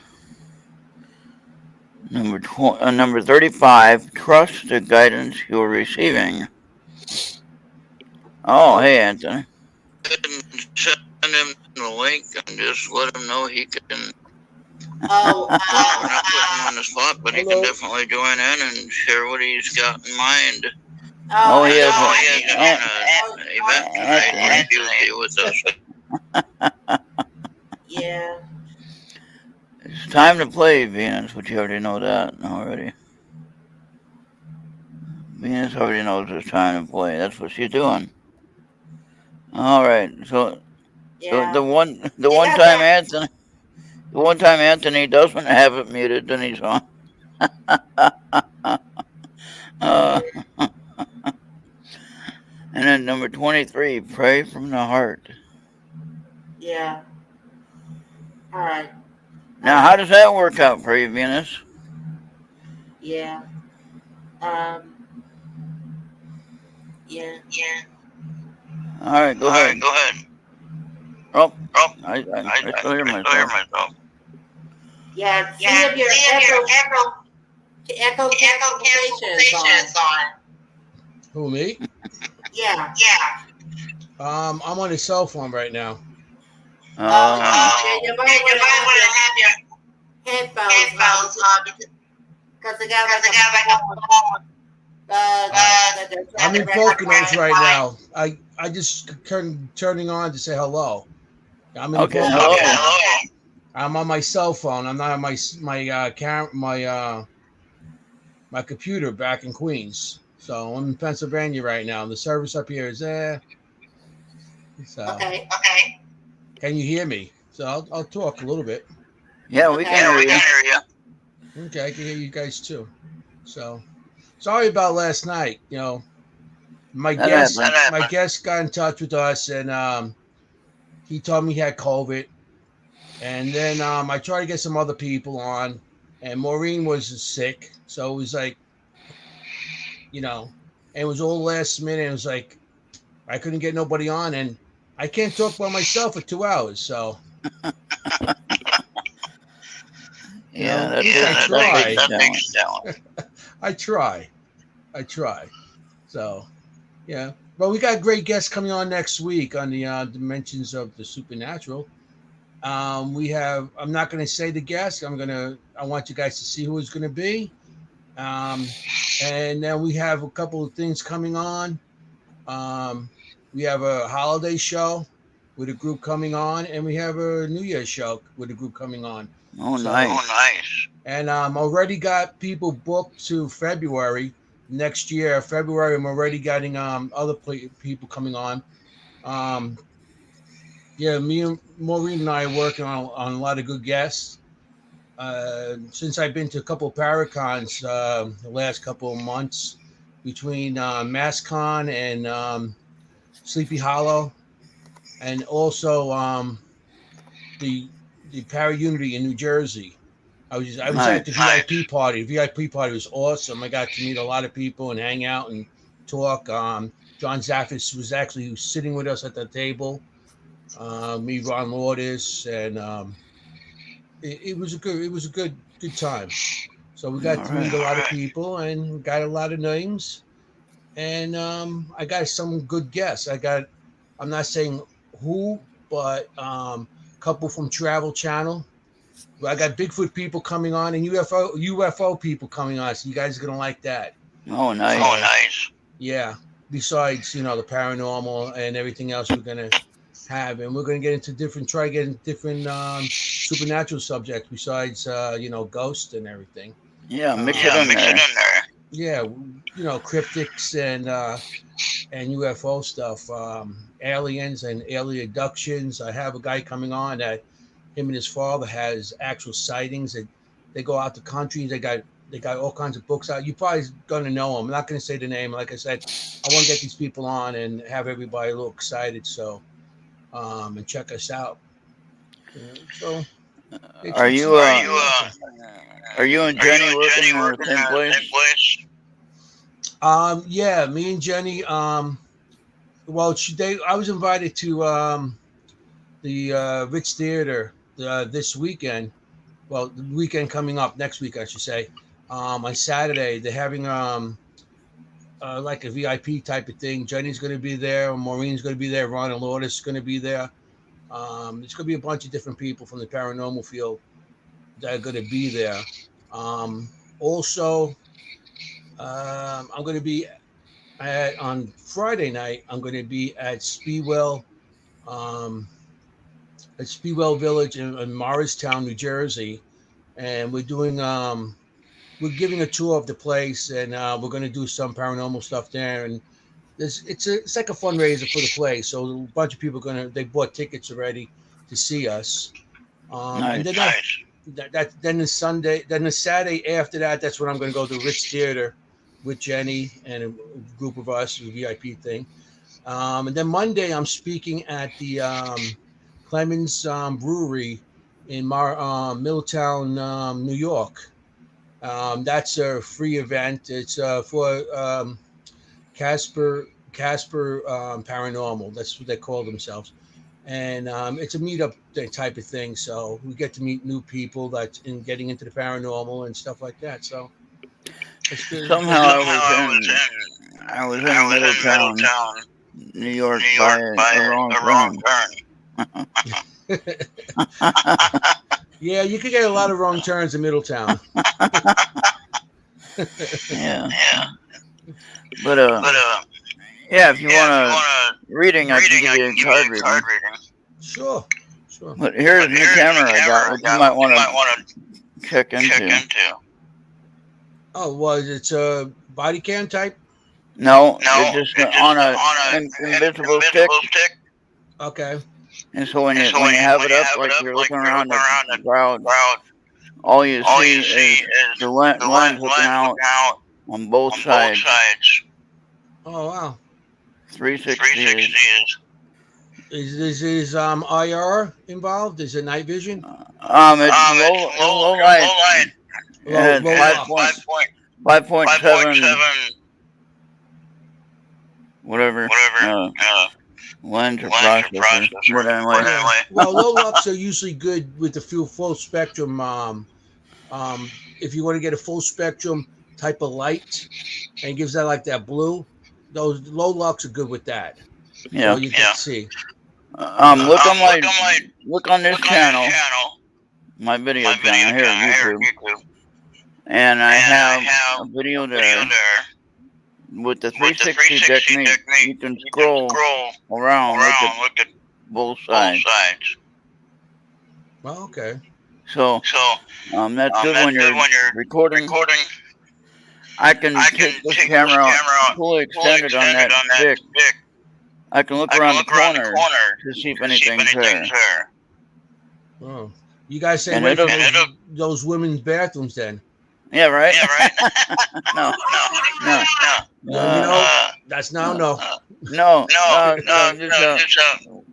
Number 35. Trust the guidance you're receiving. Oh, hey, Anthony. Send him the link and just let him know he can. Oh, we're not putting him on the spot, but he can definitely join in and share what he's got in mind. Oh, he has an event tonight. He'll be with us. Yeah. It's time to play, Venus, but you already know that already. Venus already knows it's time to play. That's what she's doing. All right, so Yeah. the one time Anthony The one time Anthony doesn't have it muted, then he's on. uh, and then number 23, pray from the heart. Yeah. All right. Now, how does that work out for you, Venus? Yeah. Yeah. All right, go ahead. Oh, I still hear myself. Yeah. See if your echo cancellation is on. Who, me? Yeah. I'm on a cell phone right now. Yeah, you might want to have your headphones on because they got like a phone. I'm in Poconos right now. I just turning on to say hello. I'm in Okay, Poconos. hello. I'm on my cell phone. I'm not on my computer back in Queens. So I'm in Pennsylvania right now. The service up here is there. So Okay. Can you hear me? So I'll talk a little bit. Yeah, we can hear you. Okay, I can hear you guys too. So sorry about last night. You know, my guest got in touch with us and he told me he had COVID. And then I tried to get some other people on, and Maureen was sick. So it was like, you know, and it was all last minute. It was like I couldn't get nobody on, and I can't talk by myself for 2 hours. So yeah, I try. So yeah, but we got great guests coming on next week on the dimensions of the supernatural. We have. I'm not going to say the guest. I want you guys to see who it's going to be. And then we have a couple of things coming on. We have a holiday show with a group coming on, and we have a New Year's show with a group coming on. Nice. And already got people booked to February next year. February, I'm already getting other people coming on. Yeah, me and Maureen and I are working on a lot of good guests. Since I've been to a couple of Paracons the last couple of months, between MassCon and Sleepy Hollow, and also the Para Unity in New Jersey. I was at the VIP party. The VIP party was awesome. I got to meet a lot of people and hang out and talk. John Zaffis was actually sitting with us at the table. Me, Ron Lourdes, and it was a good time. So we got to meet a lot of people and got a lot of names, and I got some good guests. I'm not saying who, but a couple from Travel Channel. I got Bigfoot people coming on and UFO people coming on. So you guys are gonna like that. Oh, nice. Yeah. Besides, the paranormal and everything else we're gonna have, and we're gonna get into different supernatural subjects besides ghosts and everything. Yeah, mix it in there. Yeah, cryptics and UFO stuff, aliens and alien abductions. I have a guy coming on that him and his father has actual sightings. That they go out the country. They got all kinds of books out. You probably gonna know them. I'm not gonna say the name. Like I said, I want to get these people on and have everybody a little excited. So, and check us out. So, are you and Jenny working in the same place? Yeah, me and Jenny. Well, I was invited to the Ritz Theater this weekend. Well, the weekend coming up, next week, I should say. On Saturday, they're having like a VIP type of thing. Jenny's going to be there. Maureen's going to be there. Ron and Lourdes is going to be there. There's going to be a bunch of different people from the paranormal field that are going to be there. Also, I'm going to be on Friday night. I'm going to be at Speedwell Village in Morristown, New Jersey, and we're doing we're giving a tour of the place, and we're going to do some paranormal stuff there. And it's like a fundraiser for the place. So a bunch of people they bought tickets already to see us. And then then the Sunday, then the Saturday after that, that's when I'm going to go to the Ritz Theater with Jenny and a group of us, a VIP thing. And then Monday, I'm speaking at the Clemens Brewery in Middletown, New York. That's a free event. It's for Casper Paranormal. That's what they call themselves. And it's a meetup type of thing. So we get to meet new people that's getting into the paranormal and stuff like that. So it's good. Somehow I was in Middletown, New York, by a wrong turn. Yeah, you could get a lot of wrong turns in Middletown. Yeah. But yeah, if you want a reading, I can give you a card reading. Sure. But here's a new camera I got, which you might want to check into. Oh, was it's a body cam type? No, it's just on an invisible stick. Okay. And so when you have it up, like you're looking around the crowd, all you see is the lens looking out on both sides. Oh wow. 360. Is IR involved? Is it night vision? It's low light. Low 5.7. Whatever. Lens or processor. But anyway. Well, low lux are usually good with the full spectrum. If you want to get a full spectrum type of light, and it gives that like that blue, those low lux are good with that. Yeah. So you can see. Look on this channel, my video channel here on YouTube, and I have a video there with the 360 technique. You can scroll around, look at both sides. Well, okay. So that's good when you're recording. I can take this camera out, fully extended on that stick. I can look around the corner to see if anything's there. Oh, you guys say wait for those women's bathrooms then? Yeah, right. No. That's now no. Just,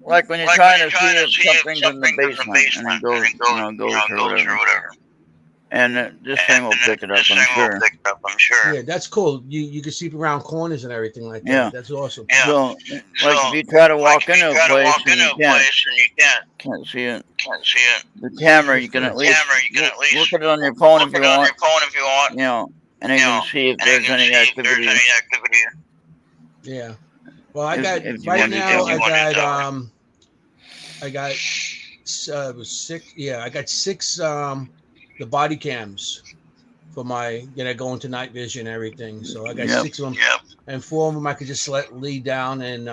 like when you're trying to see if something's in the basement and it goes or whatever. And this thing will pick it up, I'm sure. Yeah, that's cool. You can see around corners and everything like that. Yeah. That's awesome. So, if you try to walk into a place and you can't see it, the camera, you can at least look at it on your phone if you want. And then you can see if there's any activity. Yeah. Well, I got right now. I got 6. Yeah, I got 6. The body cams for my going to night vision and everything. So I got 6 of them, and 4 of them I could just lay down and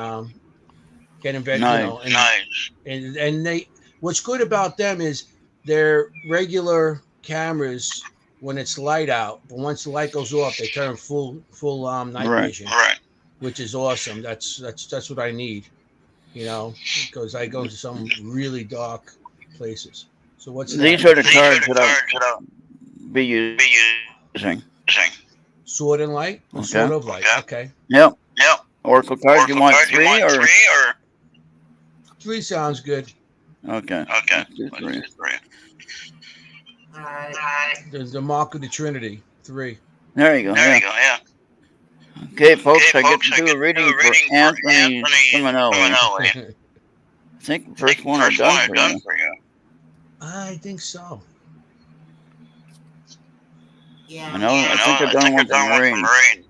get in bed. Nice. And they. What's good about them is they're regular cameras when it's light out, but once the light goes off, they turn full night vision, which is awesome. That's what I need, because I go to some really dark places. So what's that? These are the cards that I'll be using. Sword and light? Okay. Sword of light. Okay. Yep. Oracle cards, you want 3 or? 3 sounds good. Okay. 3. The mark of the Trinity. 3. There you go. Yeah. Okay, folks, I get to do a reading for Anthony Simonelli. I think the first one I've done for you. I think so. Yeah. I think I've done one for Marine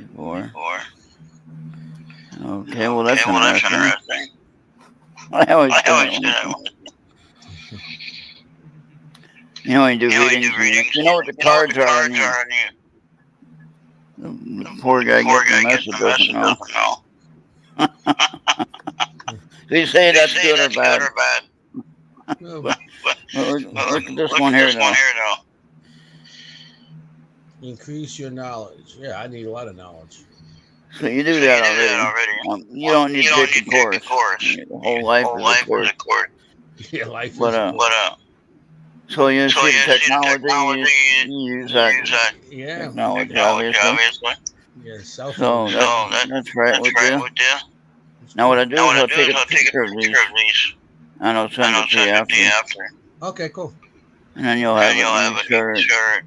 before. Okay, well that's interesting. I always do that. You do readings. You know what the cards are on you. The poor guy getting the message doesn't know. Do you say that's good or bad? Look at this one here, though. Increase your knowledge. Yeah, I need a lot of knowledge. So you do that already. You don't need to take a course. The whole life is a course. Yeah, life But is important. so you see the technology, you use that Yeah, technology, obviously. yeah, cell So phone. that's right with you. Now what I do is I'll take a picture of these and I'll send it to you after, Okay, cool. and then you'll have it. And make sure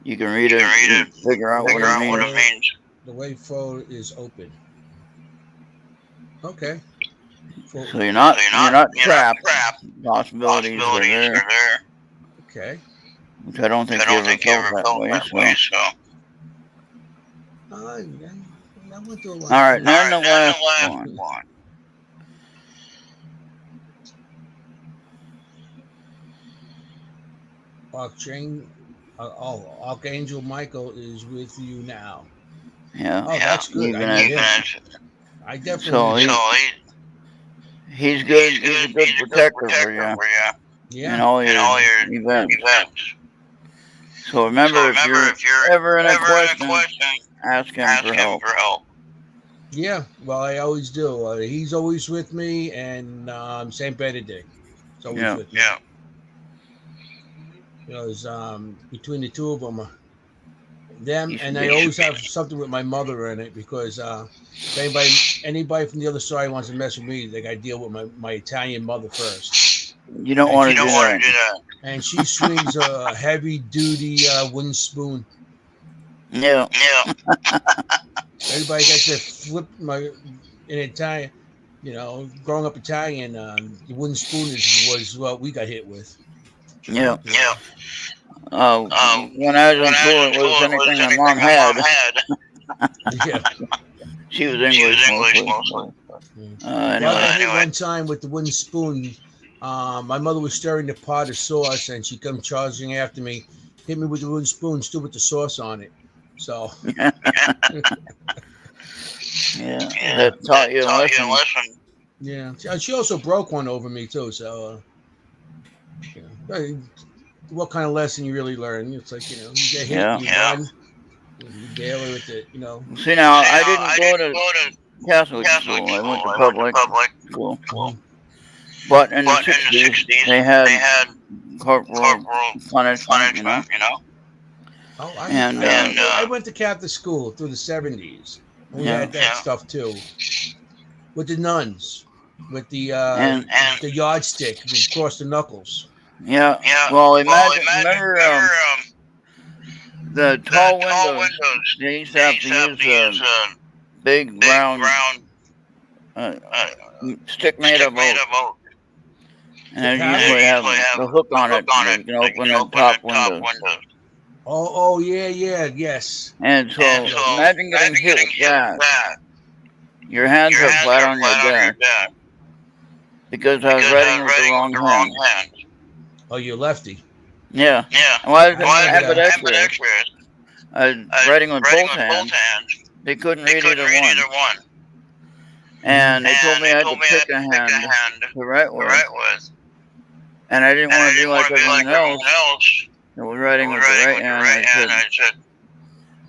you can read it, and figure out what it means. The way forward is open. Okay. So you're not trapped. Possibilities are there, Okay. which I don't think you ever felt that way. So I went through a lot. all right, now the last one. Archangel Michael is with you now. Yeah. Oh, that's good. Even I need as, him. I definitely so need him. he's good. He's a good protector for you Yeah. in all your events. So remember, if you're ever in a question, ask him for help. Yeah. Well, I always do. He's always with me, and Saint Benedict is always with me. Yeah. Because between the two of them, and I always have something with my mother in it, because if anybody from the other side wants to mess with me, they got to deal with my Italian mother first. You don't want to do that. And she swings a heavy-duty wooden spoon. Yeah. Everybody got to flip in Italian. Growing up Italian, the wooden spoon was what we got hit with. Yeah. When I was in school, it was anything my mom had. Yeah. She was English mostly. Anyway. One time with the wooden spoon, my mother was stirring the pot of sauce, and she come charging after me, hit me with the wooden spoon, still with the sauce on it. So. Yeah, that taught you a lesson. Yeah, she also broke one over me too. So, what kind of lesson you really learn? It's like, you get hit, you run, you deal with it. See, now I didn't go to Catholic school. I went to public school. But in the 60s, they had corporal punishment, Oh, I went to Catholic school through the 70s. We had that stuff too, with the nuns, with the yardstick across the knuckles. Yeah. Well, remember the tall windows. They used to have to use a big round stick made of oak, and it usually have the hook on it so you can open the top windows. Oh, yes. And so imagine getting hit with that. Your hands are flat on your desk. Because I was writing with the wrong hand. Oh, you're lefty. Yeah. Well, I was ambidextrous. I was writing with both hands. They couldn't read either one. And they told me I had to pick a hand to write with. And I didn't want to do like everyone else. I was writing with the right hand. I said,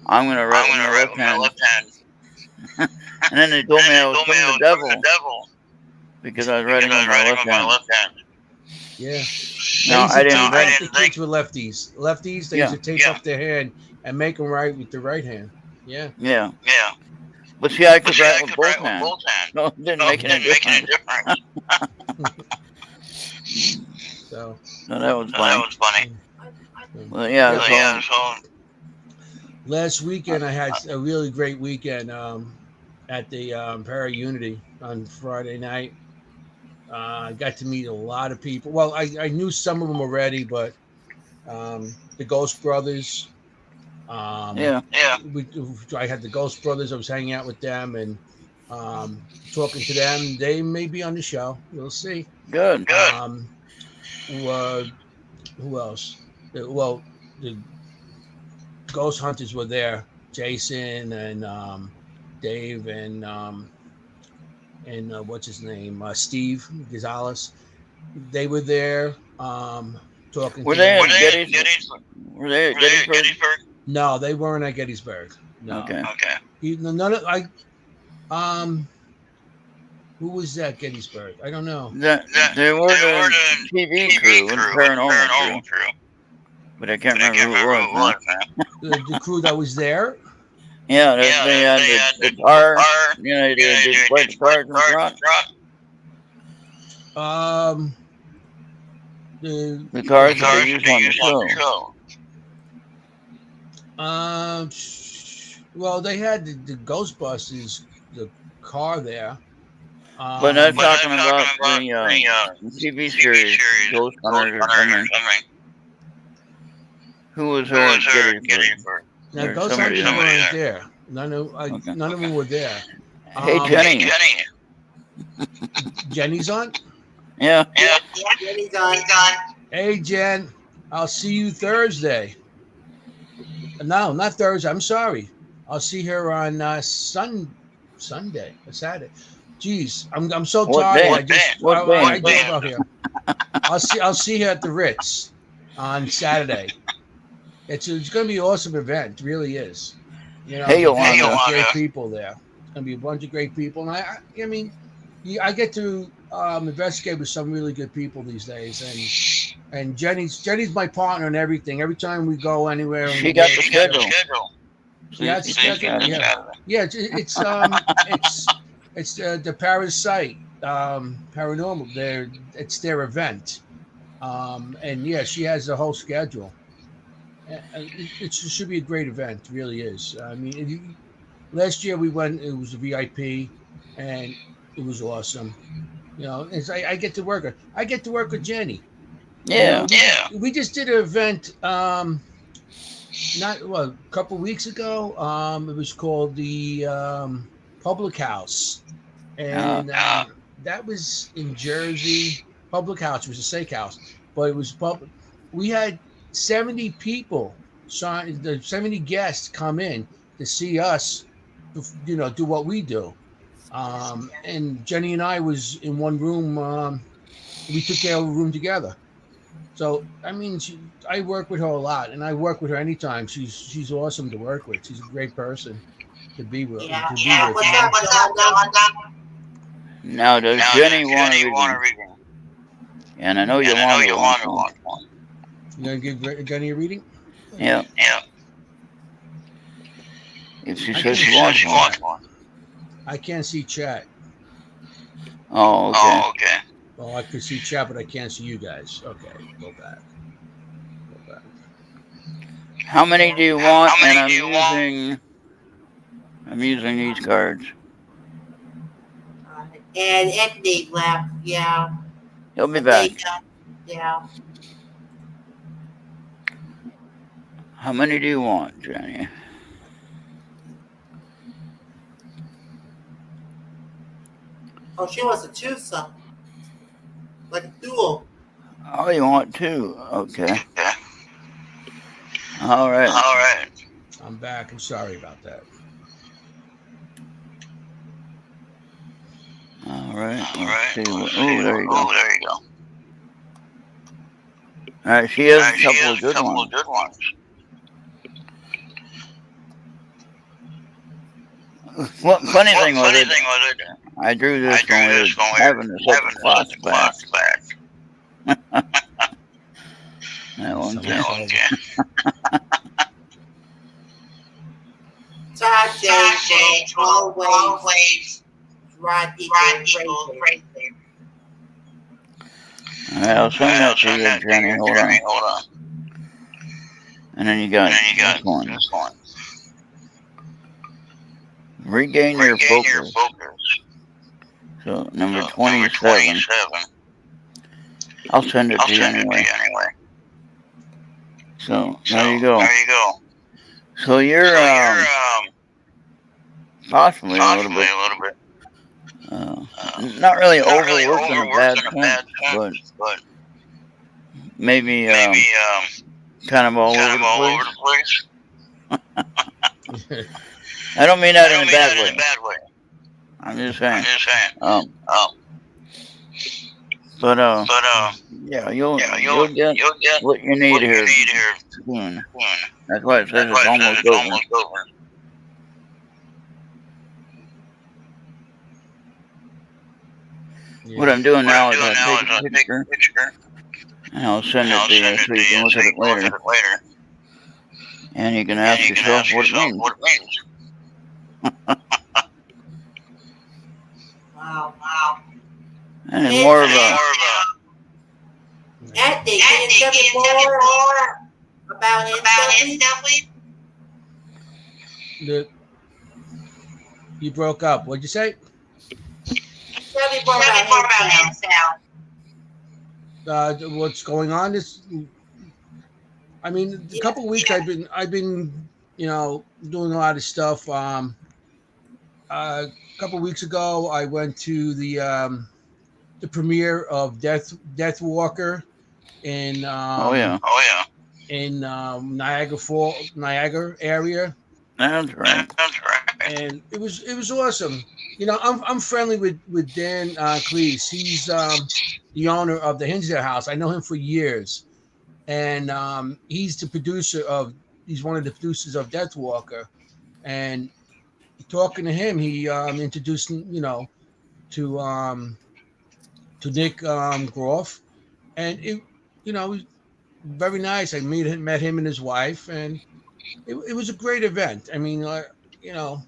I'm going to write with my left hand. And then they told me I was from the devil because I was writing with my left hand. Yeah. No, I didn't think kids were lefties. Lefties, they used to tape up their hand and make them write with the right hand. Yeah. Yeah. But see, I could write with both hands. No, it didn't make any difference. So that was funny. Well, yeah. So last weekend I had a really great weekend at the Para Unity on Friday night. I got to meet a lot of people. Well, I knew some of them already, but the Ghost Brothers. I had the Ghost Brothers. I was hanging out with them and talking to them. They may be on the show. We'll see. Good. Who else? The Ghost Hunters were there. Jason and Dave and what's his name? Steve Gonzalez. They were there talking. Were they at Gettysburg? Were they at Gettysburg? No, they weren't at Gettysburg. No. Okay. None of Who was that Gettysburg? I don't know. They were the TV crew and paranormal crew, but I can't remember who it was now. The crew that was there. Yeah, they had the car. You know, they played the cars in front. The cars that they used on the show. Well, they had the Ghostbusters, the car there. But I'm talking about the TV series, Ghost Hunters or something. Who was there at Gettysburg? Now, Ghost Hunters weren't there. None of them were there. Hey, Jenny. Jenny's on? Yeah. Jenny's on. Hey, Jen. I'll see you Thursday. No, not Thursday. I'm sorry. I'll see her on Sunday or Saturday. Jeez, I'm so tired. I just up here. I'll see her at the Ritz on Saturday. It's going to be an awesome event. It really is. You know, hey, great people there. It's going to be a bunch of great people, and I mean, I get to investigate with some really good people these days, and Jenny's my partner and everything. Every time we go anywhere, she got the schedule. Yeah, it's schedule. Yeah. It's the Parasite Paranormal. It's their event, and yeah, she has the whole schedule. It should be a great event. It really is. I mean, last year we went. It was a VIP, and it was awesome. You know, I get to work. I get to work with Jenny. Yeah, We just did an event. A couple weeks ago. It was called the Public House, and that was in Jersey. Public House was a steakhouse, but it was public. We had 70 people, 70 guests come in to see us, you know, do what we do. And Jenny and I was in one room. We took care of a room together. So, I mean, I work with her a lot, and I work with her anytime. She's awesome to work with. She's a great person to be with. What's up? Now, does Jenny want to read? And I know you want one. You gonna give Jenny a reading? Yeah. If she says she wants one. I can't see chat. Oh, okay. Well, I could see chat, but I can't see you guys. Okay, go back. How many do you want? And I'm using these cards. And Anthony left. Yeah. He'll be back. Yeah. How many do you want, Jenny? Oh, she wants a twosome. Like a duel. Oh, you want two? Okay. All right. I'm back. I'm sorry about that. All right. Let's see. Oh, there you go. All right. She has a couple of good ones. Well, funny thing was it, I drew this when we were having to set the clocks back. That one's Tajay, always right equal right there. All right, I'll send that to you, Jenny. Hold on. And then you got this one. Regain your focus. So, number 27. I'll send it to you anyway. So, there you go. So, you're possibly a little bit not really overworked in a bad sense, but maybe kind of all over the place. I don't mean that in a bad way. I'm just saying. But yeah, you'll get what you need here soon. That's why it says it's almost over. Yeah. What I'm doing now is I'll take a picture and I'll send it to you so you can look at it later. And you can ask yourself what it means. Wow. And it's more of a Anthony, can you tell me more about his stuff, please? You broke up. What'd you say? Tell me more about his now. What's going on is, I mean, a couple of weeks I've been, doing a lot of stuff. A couple of weeks ago, I went to the premiere of Death Walker in in Niagara area. That's right. And it was awesome. I'm friendly with Dan Cleese. He's the owner of the Hinsdale House. I know him for years, and he's one of the producers of Death Walker. And talking to him, he introduced to Nick Groff, and it was very nice. I met him and his wife, and it was a great event. I mean, like I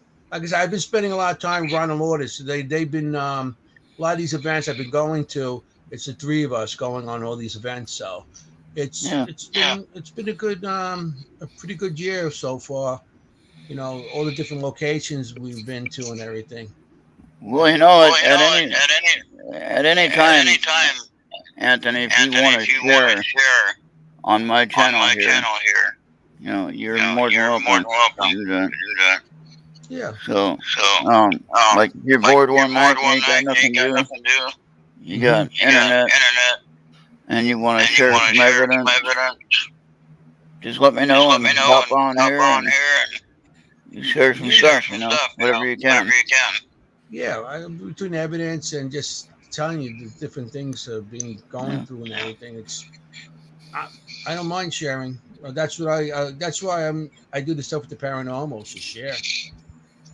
said, I've been spending a lot of time running orders. They've been a lot of these events I've been going to. It's the three of us going on all these events, so it's been a pretty good year so far. All the different locations we've been to and everything. Well, at any time, Anthony, if you want to share on my channel here, you're more than welcome to do that. Yeah. So, like if you're bored one night and you got nothing to do, you got internet, and you want to share some evidence, just let me know and hop on here and you share some stuff, whatever you can. Yeah, between evidence and just telling you the different things going through and everything, I don't mind sharing. That's why I do the stuff with the paranormal, to share.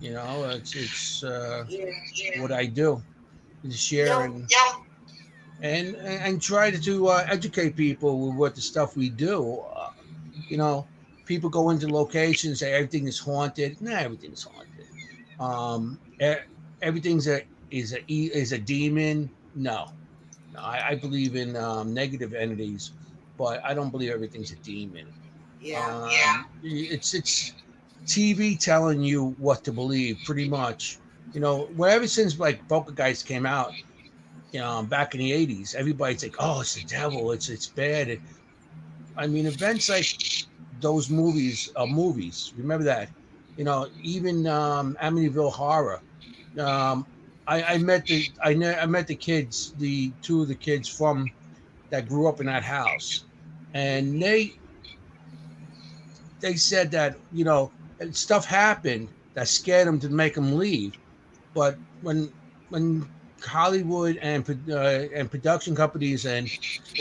It's what I do, is share and try to educate people with what the stuff we do. People go into locations, say everything is haunted. No, everything is haunted. Everything is a demon. No, I believe in negative entities, but I don't believe everything's a demon. It's TV telling you what to believe, pretty much. Ever since like Poltergeist came out, back in the 80s, everybody's like, "Oh, it's the devil. It's bad." I mean, events like those movies are movies. Remember that. Even Amityville Horror. I met the kids, the two of the kids from that grew up in that house, and they said that stuff happened that scared them to make them leave, but when Hollywood and production companies and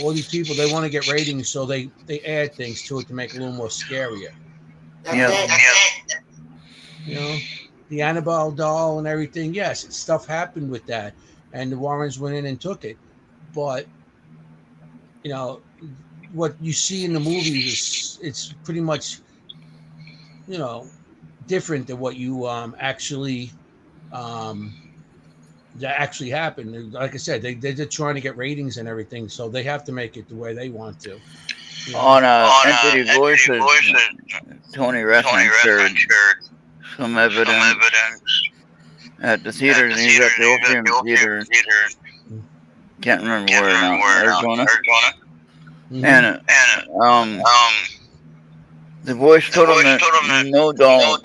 all these people, they want to get ratings, so they add things to it to make it a little more scarier. The Annabelle doll and everything. Yes, stuff happened with that, and the Warrens went in and took it. But what you see in the movies it's pretty much different than what you actually that actually happened. Like I said, they're just trying to get ratings and everything, so they have to make it the way they want to. On Entity Voices, Tony Wrestling shared some evidence at the theater, and he's at the Opium Theater. Can't remember where now, Arizona. And the voice told him that no dolls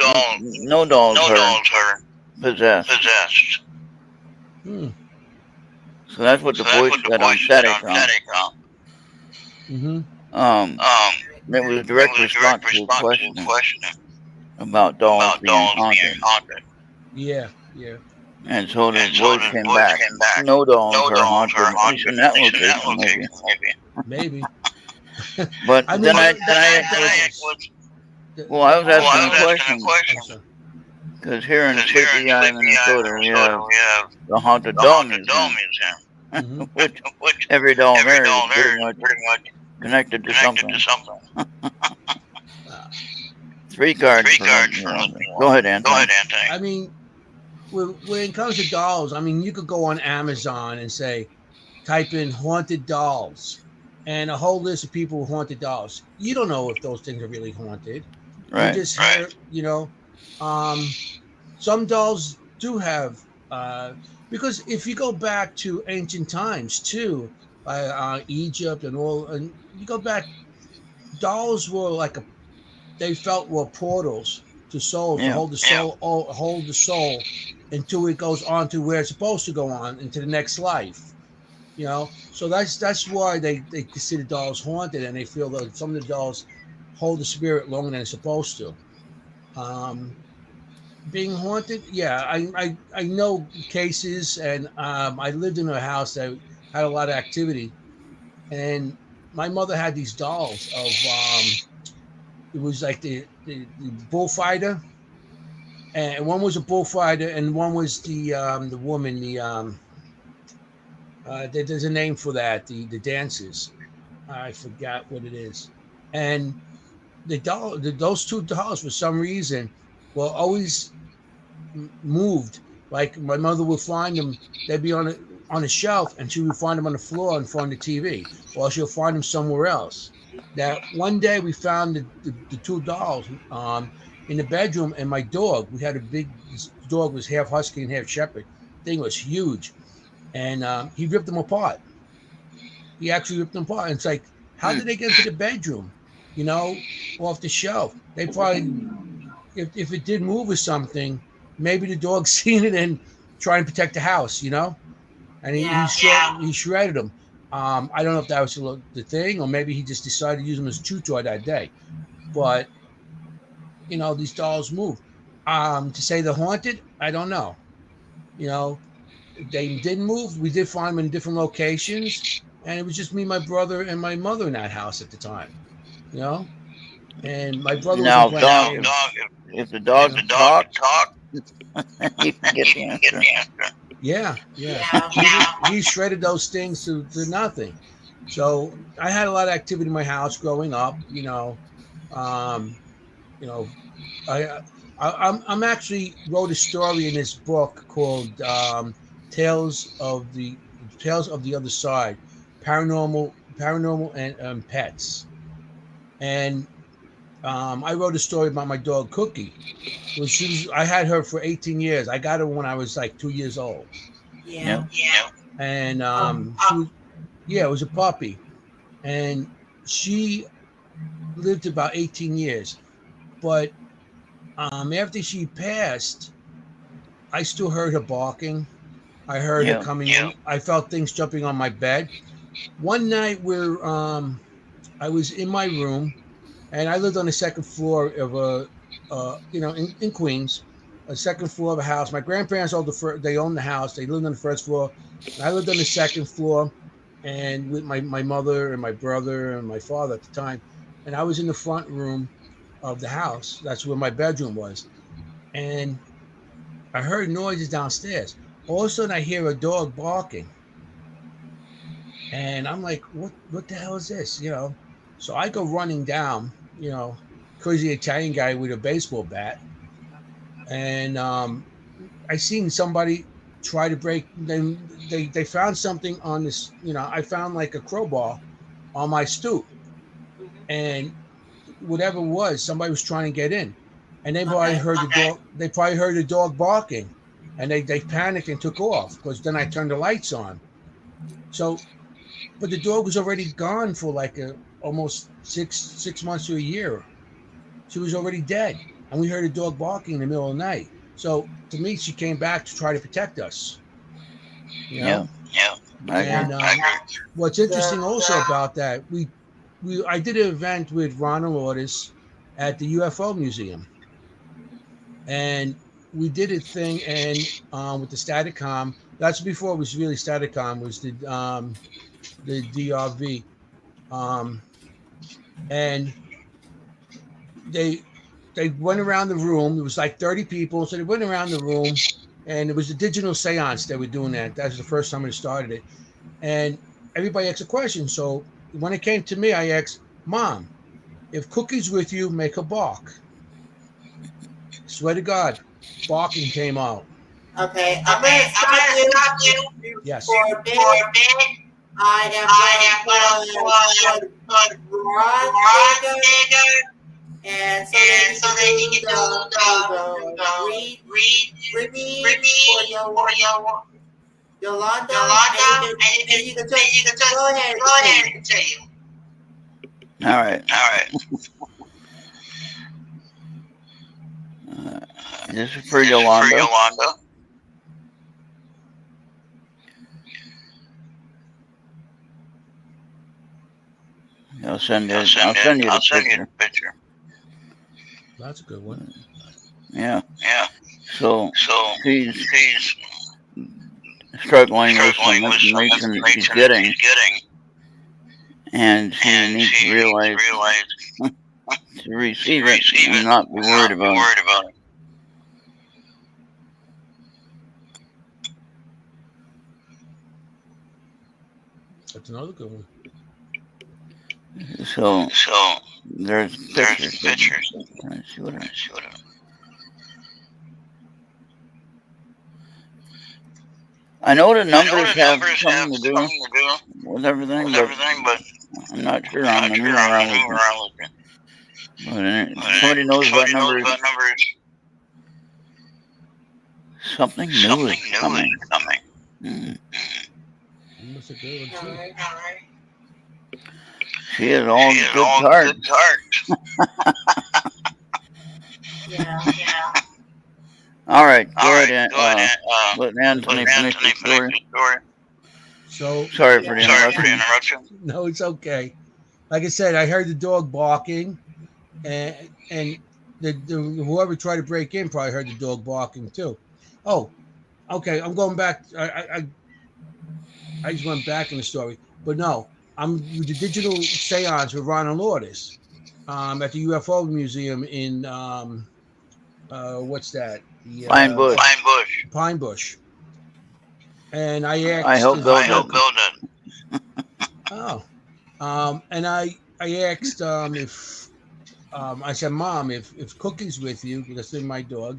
are possessed. So that's what the voice said on Static. It was a direct response to a question about dolls being haunted. Yeah. And so the voice came back. No dolls are haunted. At least in that location, maybe. But I was asking a question. Because here in Sleepy Eye, Minnesota, we have the Haunted Doll Museum. Mhm. which every doll in there is pretty much connected to something. Uh, 3 cards for Go ahead, Anton. I mean, when it comes to dolls, I mean, you could go on Amazon and say, type in haunted dolls, and a whole list of people with haunted dolls. You don't know if those things are really haunted. You Right. just hear, some dolls do have, because if you go back to ancient times too, Egypt and all, and you go back, dolls were like they felt were portals to souls to Yeah. hold the soul, hold the soul until it goes on to where it's supposed to go on into the next life. So that's why they consider dolls haunted, and they feel that some of the dolls hold the spirit longer than it's supposed to. Um, Being haunted, yeah, I know cases, and I lived in a house that had a lot of activity, and my mother had these dolls of it was like the bullfighter, and one was a bullfighter, and one was the woman, there's a name for that, the dancers. I forgot what it is, and those two dolls for some reason were always moved. Like my mother would find them, they'd be on a shelf, and she would find them on the floor in front of the TV, or she'll find them somewhere else. That one day we found the two dolls in the bedroom, and my dog. We had this dog was half husky and half shepherd. Thing was huge, and he ripped them apart. He actually ripped them apart. And it's like, how did they get into the bedroom? You know, off the shelf. They probably, if it did move or something, maybe the dog seen it and trying to protect the house. And he shredded them. I don't know if that was the thing, or maybe he just decided to use them as a chew toy that day. But these dolls move. To say they're haunted, I don't know. You know, they didn't move. We did find them in different locations, and it was just me, my brother, and my mother in that house at the time. You know, and my brother Now, wasn't playing. if the dog could talk, you can get the answer. Yeah. He shredded those things to nothing. So I had a lot of activity in my house growing up. Um, you know, I'm actually wrote a story in this book called Tales of the Other Side, paranormal and pets, and I wrote a story about my dog Cookie. I had her for 18 years. I got her when I was like 2 years old. Yeah. And she was, it was a puppy, and she lived about 18 years. But after she passed, I still heard her barking. I heard her coming in. I felt things jumping on my bed. One night where I was in my room, and I lived on the second floor of in Queens, a second floor of a house. My grandparents they owned the house. They lived on the first floor, and I lived on the second floor, and with my mother and my brother and my father at the time, and I was in the front room of the house. That's where my bedroom was, and I heard noises downstairs. All of a sudden, I hear a dog barking, and I'm like, "What the hell is this?" So I go running down, crazy Italian guy with a baseball bat, and I seen somebody try to break. Then they found something on this. I found like a crowbar on my stoop, and whatever it was, somebody was trying to get in, and they probably heard the dog. They probably heard the dog barking, and they panicked and took off, because then I turned the lights on. So, but the dog was already gone for like almost six months to a year. She was already dead, and we heard a dog barking in the middle of the night. So to me, she came back to try to protect us. Yeah. And what's interesting also about that, I did an event with Ronald Otis at the UFO Museum, and we did a thing and with the Staticom. That's before it was really Staticom. Was the DRV, and they went around the room. It was like 30 people, so they went around the room, and it was a digital seance they were doing that. That was the first time they started it. And everybody asks a question. So when it came to me, I asked, Mom, if Cookie's with you, make her bark. Swear to God, barking came out. Okay, I'm gonna stop you Yes. for a bit. I am going to put Ron bigger, and so that he can do the read for your Yolanda, and you can just go ahead and continue. All right. This is for Yolanda. I'll send you the picture. That's a good one. Yeah. So she's struggling with some information that she's getting, and she needs to realize to receive it and not be worried about it. That's another good one. So there's pictures. Let's see what I know the numbers have something to do with everything, but I'm not sure on the numerology. But somebody knows what number is. Something new is coming. That's a good one too. All right. She has all good cards. Yeah. All right, go ahead. Let Anthony finish the story. So Sorry for the interruption. No, it's okay. Like I said, I heard the dog barking, and the whoever tried to break in probably heard the dog barking too. Oh, okay. I'm going back. I just went back in the story, but no, I'm the digital seance with Ron and Lourdes at the UFO Museum in what's that? The, Pine Bush. And I asked. I helped build it. And I asked if I said, Mom, if Cookie's with you, because they're my dog,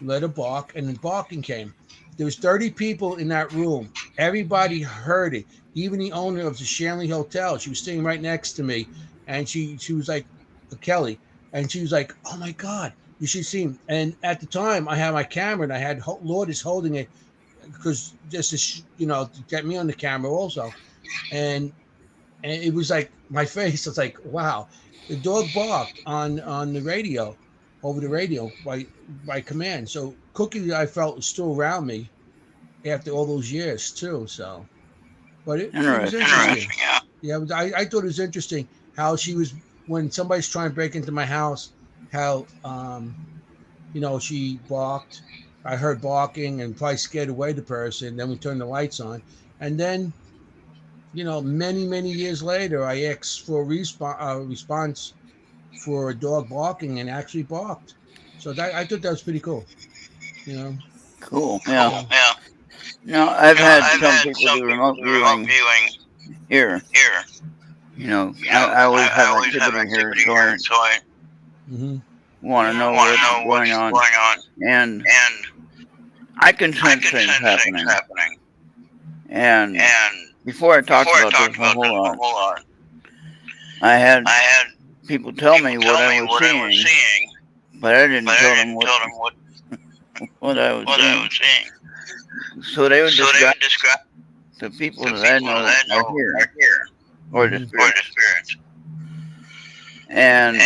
let her bark, and then barking came. There was 30 people in that room. Everybody heard it. Even the owner of the Shanley Hotel. She was sitting right next to me, and she was like, Kelly, and she was like, oh my God, you should see him. And at the time, I had my camera, and I had Lourdes holding it, because just to get me on the camera also, and it was like my face. It's like, wow, the dog barked on the radio, over the radio by command. So Cookie, I felt, was still around me after all those years too. So, but it was interesting. Yeah, I thought it was interesting how she was when somebody's trying to break into my house. How she barked. I heard barking and probably scared away the person. Then we turned the lights on, and then, many years later, I asked for a response for a dog barking, and actually barked. So I thought that was pretty cool. Cool. Yeah. No, I've had some people do remote viewing here. I always have activity here, so I want to know what's going on, and I can sense things happening. And before I talked about this, hold on. I had people tell me what I was seeing, but I didn't tell them what I was seeing. So they would describe the people that I know are here, or the spirits. And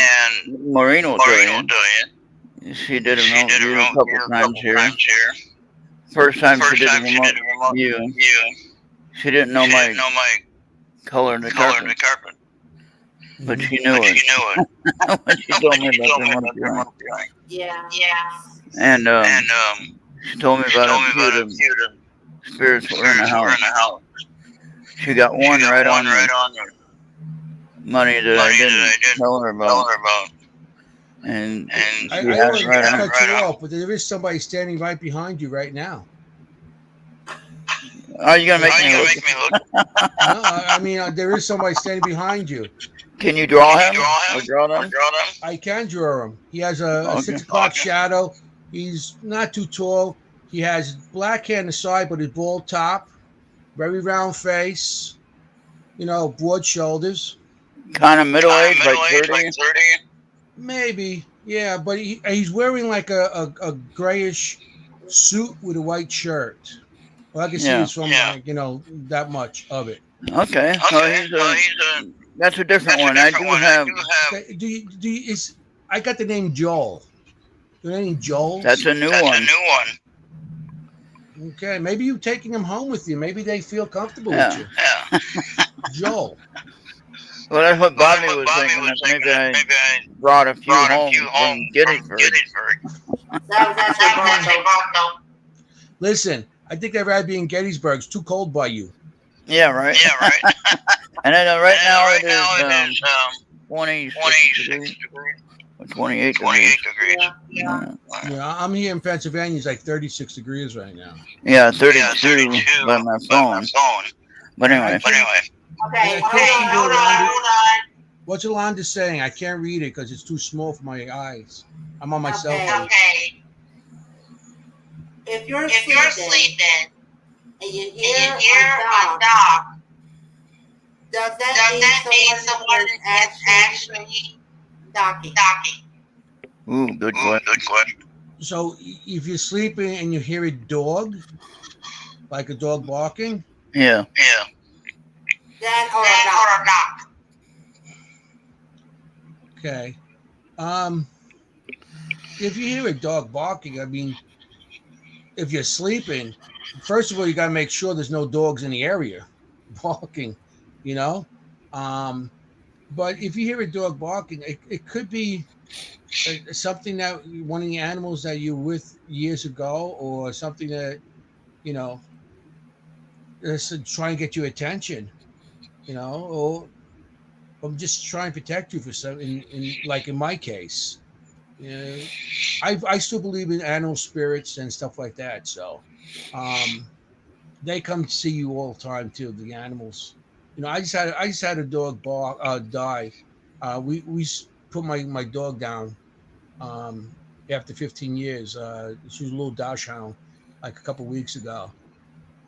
Maureen will tell you, she did a remote view a couple times here. First time she did a remote view, she didn't know my color of the carpet. But she knew it. When she told me about the remote viewing. Yeah. And she told me about a few of the spirits that were in the house. She got one right on the money that I didn't tell her about. And she I has it right on. cut you off, but there is somebody standing right behind you right now. Are you gonna But, make me look? no, I mean, there is somebody standing behind you. Can you draw him or draw them? I can draw him. He has a Okay. 6 o'clock shadow. He's not too tall. He has black hair on the side, but a bald top, very round face, broad shoulders. Kind of middle age, like 30. Maybe, yeah, but he's wearing like a grayish suit with a white shirt. All I can see Yeah. is from that much of it. Okay. So he's that's a different one. I do have. Okay, I got the name Joel. Your name Joel? That's a new one. Okay, maybe you taking him home with you. Maybe they feel comfortable Yeah. with you. Joel. Well, that's what Bobby was thinking. That maybe I brought a few home from Gettysburg. That was actually Bronco. Listen, I think I'd rather be in Gettysburg. It's too cold by you. Yeah, right. And then right now it is 26 degrees or 28 degrees. Yeah. Yeah, I'm here in Pennsylvania. It's like 36 degrees right now. Yeah, 32 by my phone. But anyway. Okay, I hold on. What Yolanda's saying, I can't read it because it's too small for my eyes. I'm on my cell phone. Okay. If you're sleeping and you hear a dog, does that mean someone is actually knocking? Ooh, good question. So if you're sleeping and you hear a dog, like a dog barking, Yeah. Then or a knock. okay. If you hear a dog barking, I mean, if you're sleeping, first of all, you got to make sure there's no dogs in the area barking, But if you hear a dog barking, it could be something that one of the animals that you were with years ago, or something that, is trying to get your attention, or I'm just trying to protect you for something. Like in my case, I still believe in animal spirits and stuff like that. So, they come to see you all the time too. The animals, I just had a dog die. We put my dog down after 15 years. She was a little dachshund, like a couple weeks ago,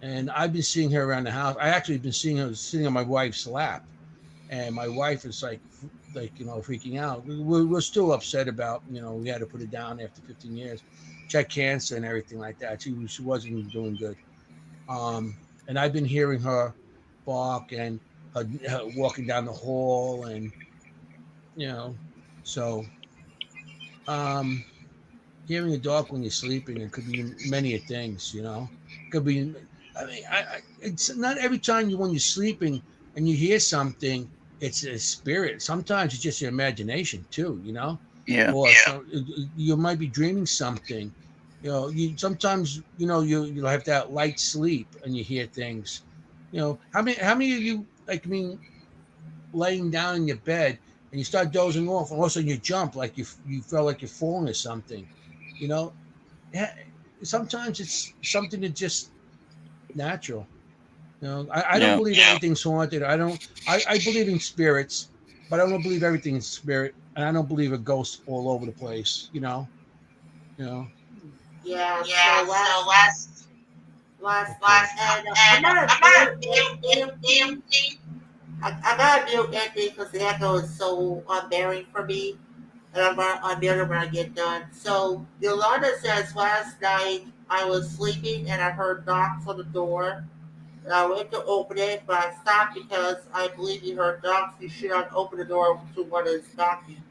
and I've been seeing her around the house. I actually been seeing her sitting on my wife's lap, and my wife is like freaking out. We're still upset about we had to put it down after 15 years. She had cancer and everything like that. She wasn't doing good. And I've been hearing her bark and her walking down the hall, and so hearing a dog when you're sleeping, it could be many things. It could be. I mean, it's not every time when you're sleeping and you hear something, it's a spirit. Sometimes it's just your imagination too. Yeah. Or you might be dreaming something. Sometimes you'll have that light sleep and you hear things. How many of you, laying down in your bed and you start dozing off, and all of a sudden you jump like you felt like you're falling or something. Sometimes it's something that just natural. I don't believe anything's haunted. I believe in spirits, but I don't believe everything's spirit, and I don't believe a ghost all over the place. Yeah. So last I'm gonna mute Anthony because the echo is so unbearing for me, and I'm gonna unmute him when I get done. So Yolanda says last night I was sleeping and I heard knocks on the door. And I went to open it, but I stopped because I believe you heard knocks. You should not open the door to what is knocking.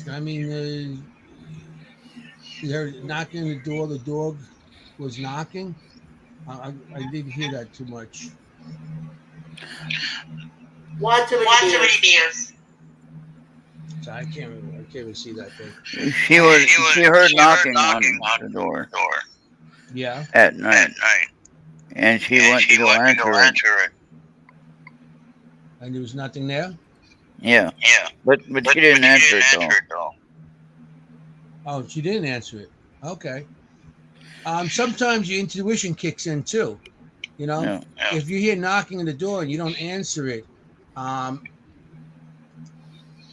I mean, they're knocking on the door. The dog was knocking. I didn't hear that too much. One too many beers. So I can't even see that thing. She heard knocking on the door. Yeah. At night. And she went to go answer it. And there was nothing there? Yeah. But she didn't answer it though. Oh, she didn't answer it. Okay. Sometimes your intuition kicks in too. You know, Yeah. if you hear knocking on the door and you don't answer it, um,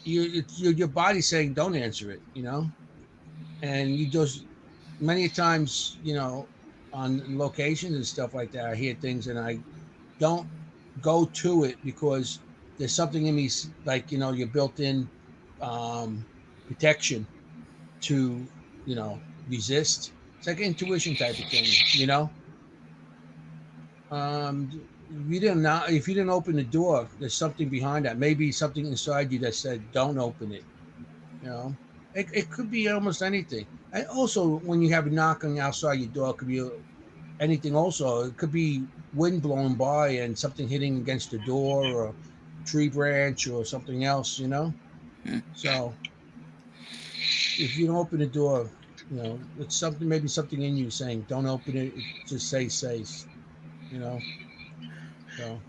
your body's saying don't answer it. You know, and you just many times, you know, on locations and stuff like that, I hear things and I don't go to it because there's something in me, like, you know, your built-in um, protection to, you know, resist. It's like an intuition type of thing, you know. If you didn't open the door, there's something behind that. Maybe something inside you that said, "Don't open it." You know, it could be almost anything. And also, when you have a knocking outside your door, it could be anything. Also, it could be wind blowing by and something hitting against the door, or a tree branch, or something else. You know, Mm. so if you don't open the door, you know, it's something, maybe something in you saying, "Don't open it." Just say, you know. So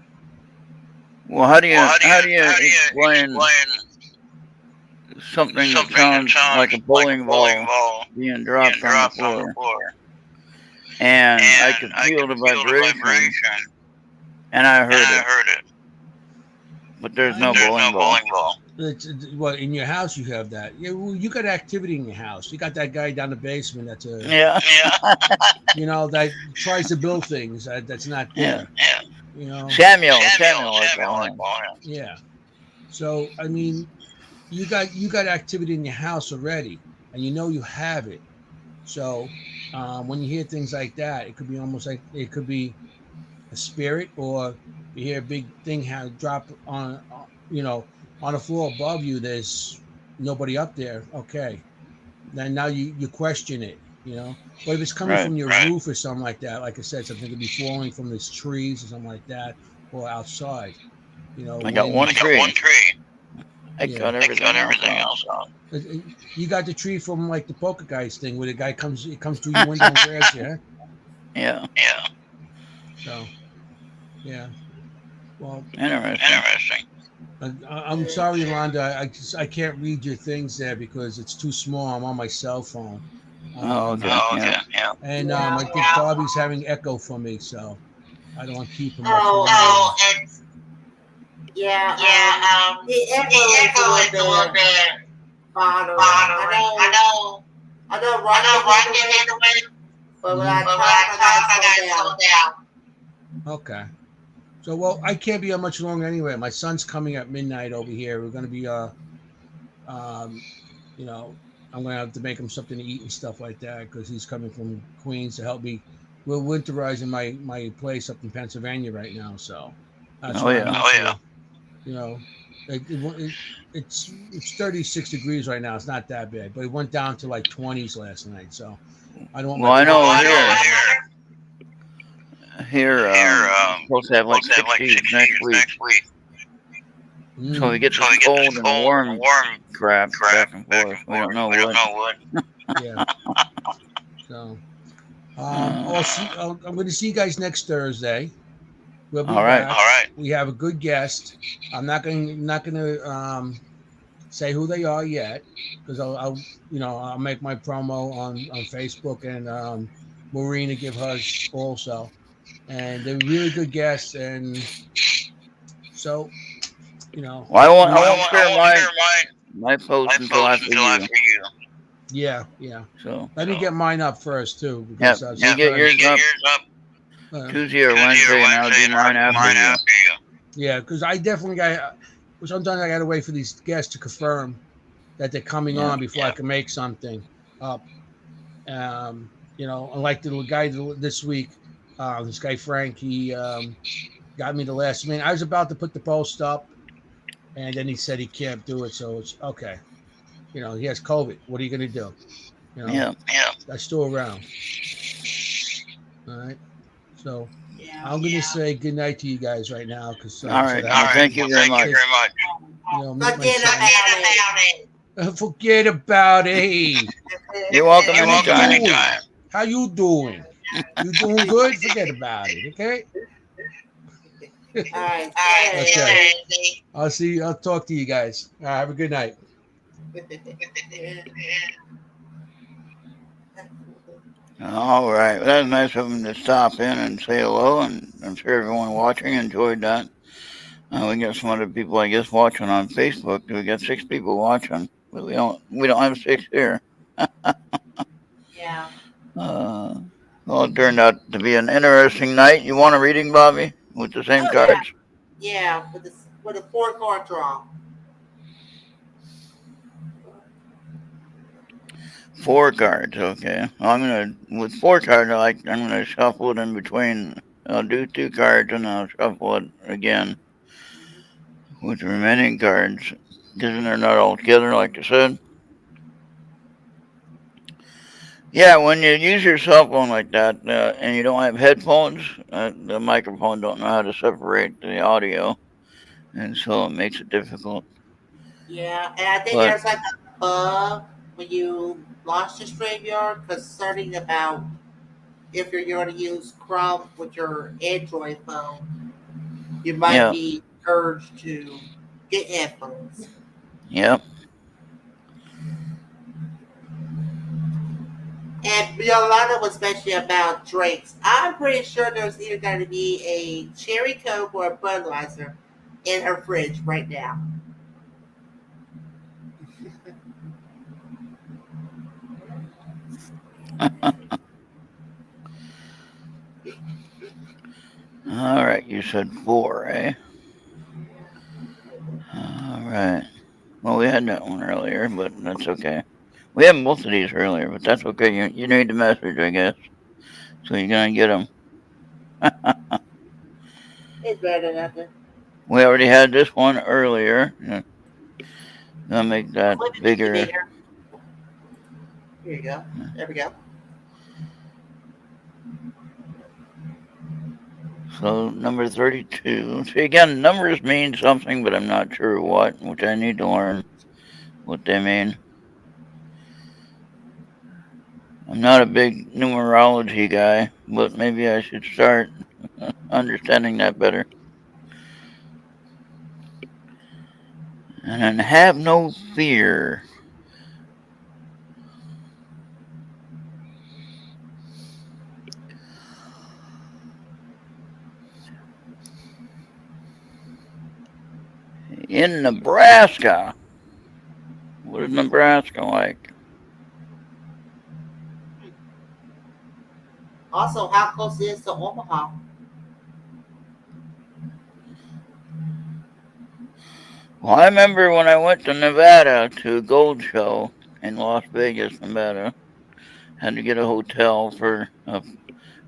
Well, how do you explain something that sounds like a bowling ball being dropped on the floor? And I could feel the vibration, and I heard it, but there's no bowling ball. well, in your house you have that. Yeah, well, you got activity in your house. You got that guy down the basement that's Yeah. you know, that tries to build things that's not there. You know, Samuel, I call him. yeah. So I mean, you got activity in your house already, and you know you have it. So when you hear things like that, it could be almost like it could be a spirit, or you hear a big thing drop on, you know, on the floor above you. There's nobody up there. Okay, then now you question it, you know. But if it's coming Right. from your roof or something like that, like I said, something could be falling from these trees or something like that, or outside. You know, I got one tree. I cut everything else off. You got the tree from like the poker guys thing, where the guy comes, it comes through your window and grabs you. Huh? Yeah. So, yeah. Well, Interesting. I'm sorry, Rhonda. I can't read your things there because it's too small. I'm on my cell phone. Okay. Yeah. And Yeah. I think Bobby's having echo for me, so I don't want to keep him much Oh, longer. it's yeah. The echo is a little bit bothering. I know. Rhonda did the way, but when I talk, I gotta slow down. Okay. So, well, I can't be on much longer anyway. My son's coming at midnight over here. We're going to be, you know, I'm going to have to make him something to eat and stuff like that because he's coming from Queens to help me. We're winterizing my place up in Pennsylvania right now, so that's Oh, why yeah. I'm up here. You know, it's 36 degrees right now. It's not that bad, but it went down to like 20s last night. So I don't want Well, I know here. supposed to have like 60 next week. So we get the cold and warm crap back and forth. We don't know what. Yeah. So I'm going to see you guys next Thursday. We'll be back. All right. We have a good guest. I'm not going to say who they are yet because I'll make my promo on Facebook, and Maureen to give hers also. And they're really good guests, and so Well, I won't share my post until after you. Yeah. So let me get mine up first too. Yeah, Because you get yours up Tuesday or Wednesday, and I'll do mine after you. Yeah, because I definitely got. Sometimes I got to wait for these guests to confirm that they're coming on before I can make something up. You know, unlike the guy this week, this guy Frank, he got me the last minute. I was about to put the post up, and then he said he can't do it. So it's okay. You know, he has COVID. What are you going to do? You know, that's still around. All right. So I'm going to say good night to you guys right now. All right. Thank you very much. You know, forget about it. You're welcome anytime. How you doing? You doing good? Forget about it. Okay. All right. Okay. I'll talk to you guys. Have a good night. All right. Well, that's nice of them to stop in and say hello, and I'm sure everyone watching enjoyed that. We got some other people, I guess, watching on Facebook. We got 6 people watching, but we don't have 6 here. Yeah. Uh, well, it turned out to be an interesting night. You want a reading, Bobby, with the same Oh yeah. cards? Yeah, with a 4 card draw. 4 cards, okay. Well, with 4 cards, I'm gonna shuffle it in between. I'll do 2 cards and I'll shuffle it again with the remaining cards, because they're not all together, like I said. Yeah, when you use your cell phone like that and you don't have headphones, the microphone don't know how to separate the audio, and so it makes it difficult. Yeah, and I think But there's like a bug when you launch the StreamYard concerning about if you're going to use Chrome with your Android phone, you might yeah, be urged to get headphones. yep. And Yolanda was mentioning about drinks. I'm pretty sure there's either going to be a cherry Coke or a Budweiser in her fridge right now. All right, you said 4, eh? All right. Well, we had that one earlier, but that's okay. We had both of these earlier, but that's okay. You need the message, I guess. So you're gonna get them. It's better than nothing. We already had this one earlier. Yeah, gonna make that Let me make it bigger. bigger. Here you go. There we go. So number 32. See, again, numbers mean something, but I'm not sure what, which I need to learn what they mean. I'm not a big numerology guy, but maybe I should start understanding that better. And then have no fear. In Nebraska. What is Nebraska like? Also, how close it is to Omaha? Well, I remember when I went to Nevada to a gold show in Las Vegas, Nevada. Had to get a hotel for a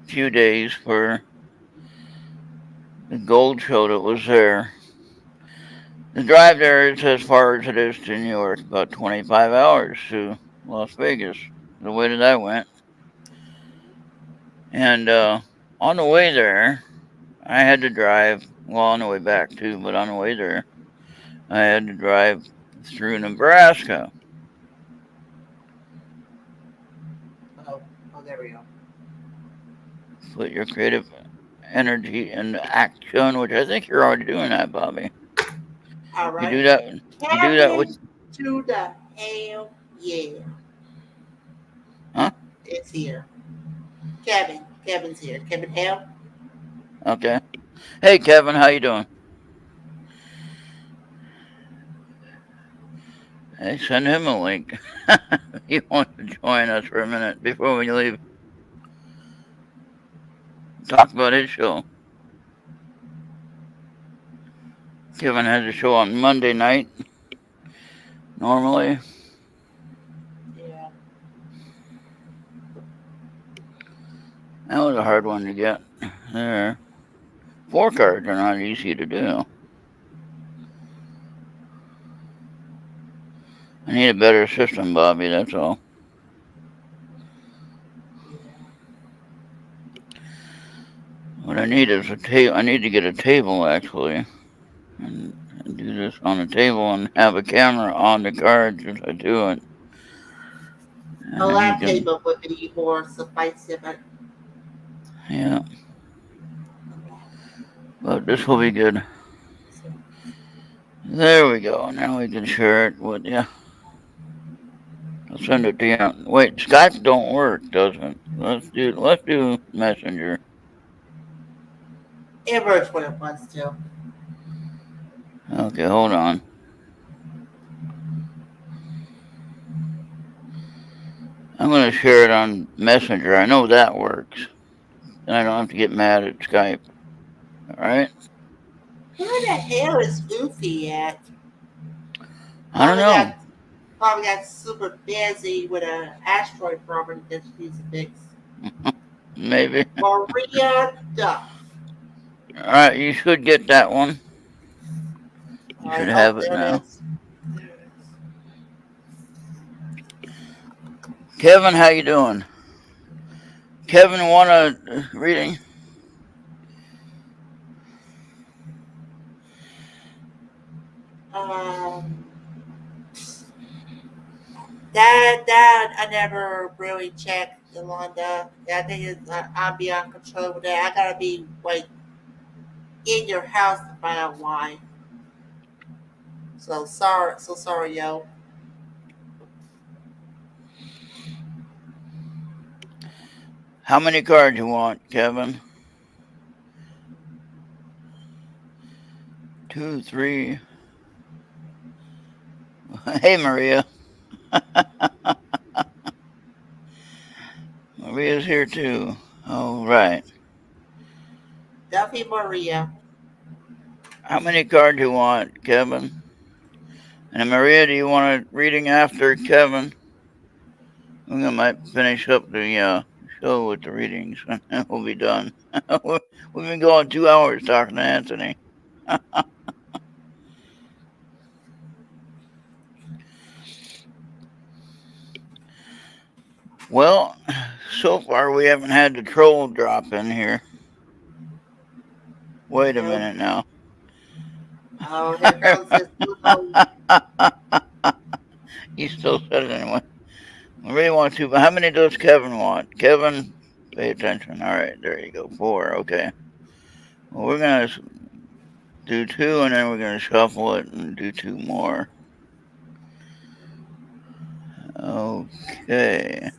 few days for the gold show that was there. The drive there is as far as it is to New York, about 25 hours to Las Vegas, the way that I went. And on the way there, I had to drive, well, on the way back too, but on the way there, I had to drive through Nebraska. Oh, there we go. Put your creative energy into action, which I think you're already doing that, Bobby. All You right. do that. You do that with, To the hell yeah. huh? It's here. Kevin. Kevin's here. Kevin Hale. Okay. Hey, Kevin, how you doing? Hey, send him a link. He wants to join us for a minute before we leave. Talk about his show. Kevin has a show on Monday night, normally. Yeah. That was a hard one to get. There. 4 cards are not easy to do. I need a better system, Bobby, that's all. What I need is a table. I need to get a table, actually. And do this on a table and have a camera on the cards as I do it. And A then you lab can, table would be more suffice but yeah. But this will be good. There we go. Now we can share it with you. I'll send it to you. Wait, Skype don't work, does it? Let's do Messenger. It works when it wants to. Okay, hold on. I'm gonna share it on Messenger. I know that works. And I don't have to get mad at Skype. Alright? Where the hell is Goofy at? I don't know. Probably got super busy with an asteroid problem that needs to fix. Maybe. Maria Duff. Alright, you should get that one. You All should right, have it there now. it is. There it is. Kevin, how you doing? Kevin, want a reading? That I never really checked, Yolanda. I think I'll be on control with that. I gotta be like in your house to find out why. So sorry, yo. How many cards you want, Kevin? 2, 3. Hey, Maria. Maria's here too. All right. Duffy Maria. How many cards you want, Kevin? And Maria, do you want a reading after Kevin? We might finish up the show with the readings, and we'll be done. We've been going 2 hours talking to Anthony. Well, so far we haven't had the troll drop in here. Wait a minute now. Oh, here goes this little. He still said it anyway. I really want to, but how many does Kevin want? Kevin, pay attention. All right, there you go. 4, okay. Well, we're going to do 2, and then we're going to shuffle it and do 2 more. Okay.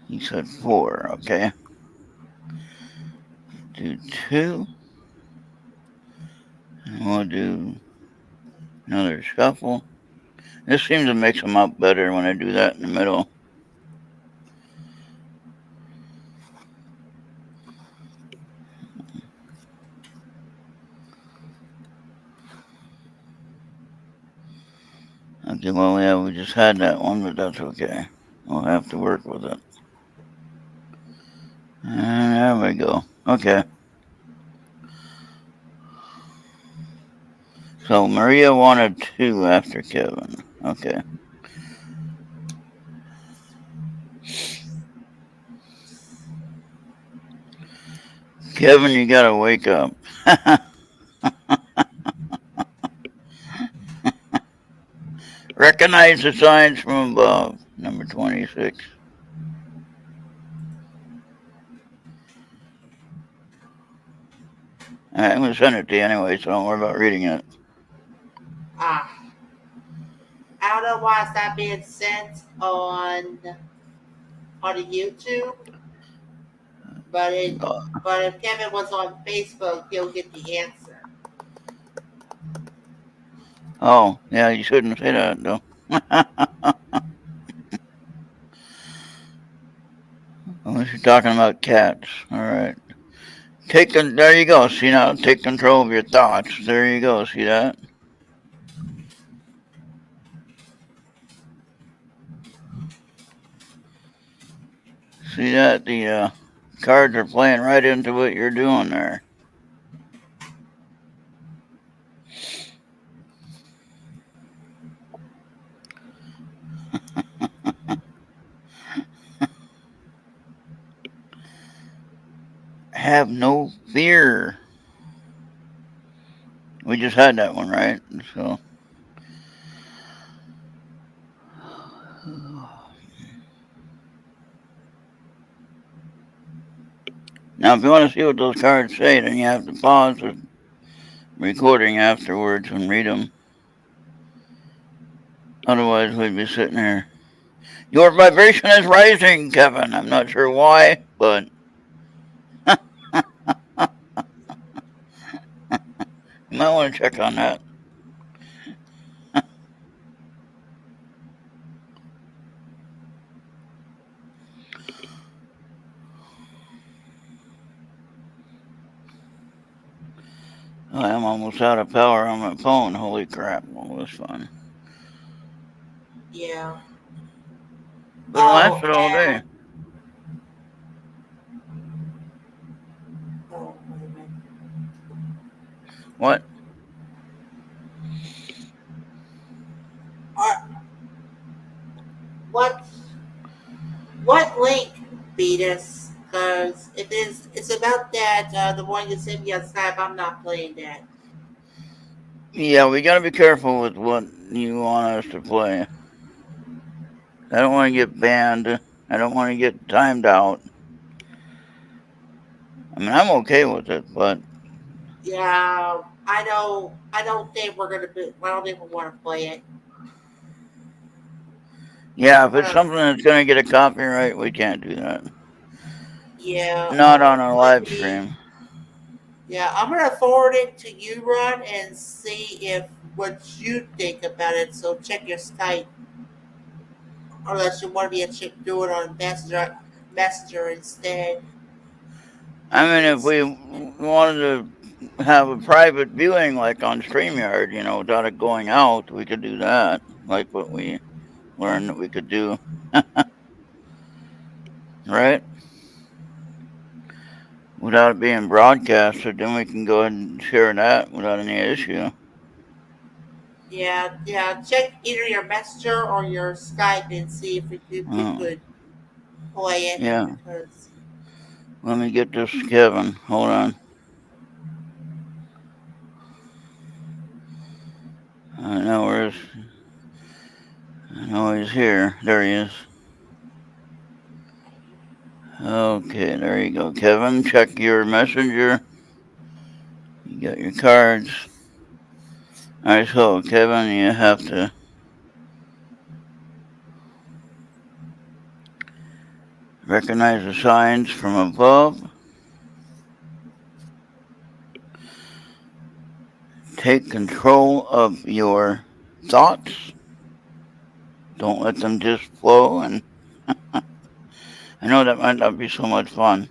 He said 4, okay. Do 2. And we'll do another shuffle. This seems to mix them up better when I do that in the middle. Okay, well, yeah, we just had that one, but that's okay. We'll have to work with it. And there we go. Okay. So Maria wanted 2 after Kevin. Okay. Kevin, you gotta wake up. Recognize the signs from above. Number 26. All right, I'm going to send it to you anyway, so don't worry about reading it. I don't know why it's not being sent on the YouTube, but if Kevin was on Facebook, he'll get the answer. Oh, yeah, you shouldn't say that, though. Unless you're talking about cats. All right. There you go. See now, take control of your thoughts. There you go. See that? See that? The cards are playing right into what you're doing there. Have no fear. We just had that one, right? So. Now, if you want to see what those cards say, then you have to pause the recording afterwards and read them. Otherwise, we'd be sitting here. Your vibration is rising, Kevin. I'm not sure why, but you might want to check on that. I'm almost out of power on my phone. Holy crap. Well, that's fun. Yeah. But it lasted all day. Oh, wait a minute. What? What link, Beatus? Because it's about that the one you sent me on Skype. I'm not playing that. Yeah, we gotta be careful with what you want us to play. I don't want to get banned. I don't want to get timed out. I mean, I'm okay with it, but Yeah, I know. I don't think we're gonna be. I don't think we want to play it. yeah, if it's something that's gonna get a copyright, we can't do that. Yeah. Not on a Let live me. stream. Yeah, I'm gonna forward it to you, Ron, and see if what you think about it. So check your Skype, unless you want me to do it on Messenger instead. I mean, if we wanted to have a private viewing, like on StreamYard, without it going out, we could do that, like what we learned that we could do. Right? Without it being broadcasted, then we can go ahead and share that without any issue. Yeah. Check either your Messenger or your Skype and see if you could play it. Yeah. Because Let me get this, Kevin. Hold on. I know he's here. There he is. Okay, there you go, Kevin. Check your messenger. You got your cards. Alright, so Kevin, you have to recognize the signs from above. Take control of your thoughts. Don't let them just flow. And I know that might not be so much fun.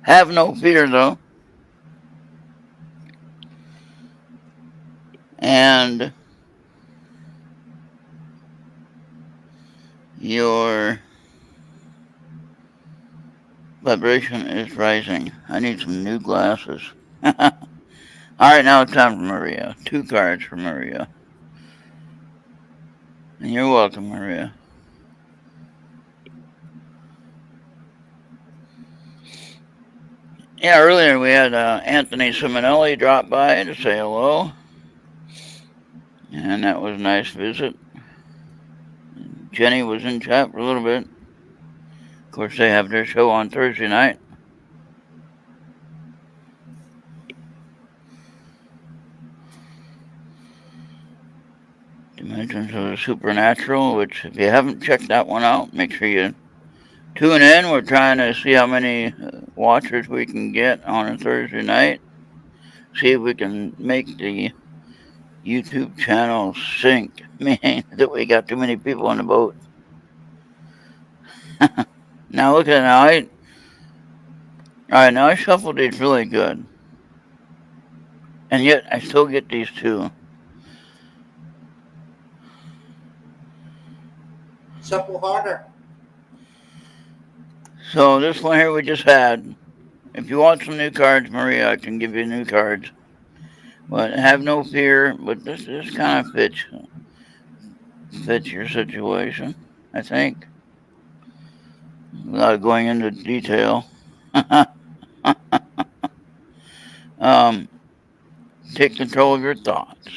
Have no fear, though. And your vibration is rising. I need some new glasses. Alright, now it's time for Maria. 2 cards for Maria. And you're welcome, Maria. Yeah, earlier we had Anthony Simonelli drop by to say hello. And that was a nice visit. Jenny was in chat for a little bit. Of course, they have their show on Thursday night. Dimensions of the Supernatural, which if you haven't checked that one out, make sure you tune in. We're trying to see how many watchers we can get on a Thursday night. See if we can make the YouTube channel sync. Man, that we got too many people on the boat. Now look at now. Alright, now I shuffled these really good. And yet I still get these 2. shuffle harder. So this one here we just had. If you want some new cards, Maria, I can give you new cards. But have no fear. But this kind of fits your situation, I think. Without going into detail. Take control of your thoughts.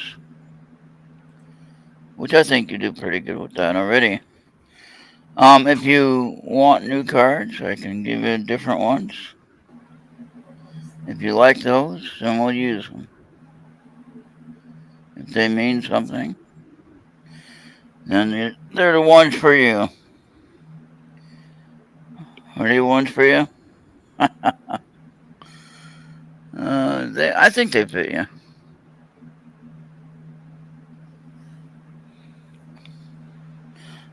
Which I think you do pretty good with that already. If you want new cards, I can give you different ones. If you like those, then we'll use them. If they mean something. then they're the ones for you. Are they ones for you? I think they fit you.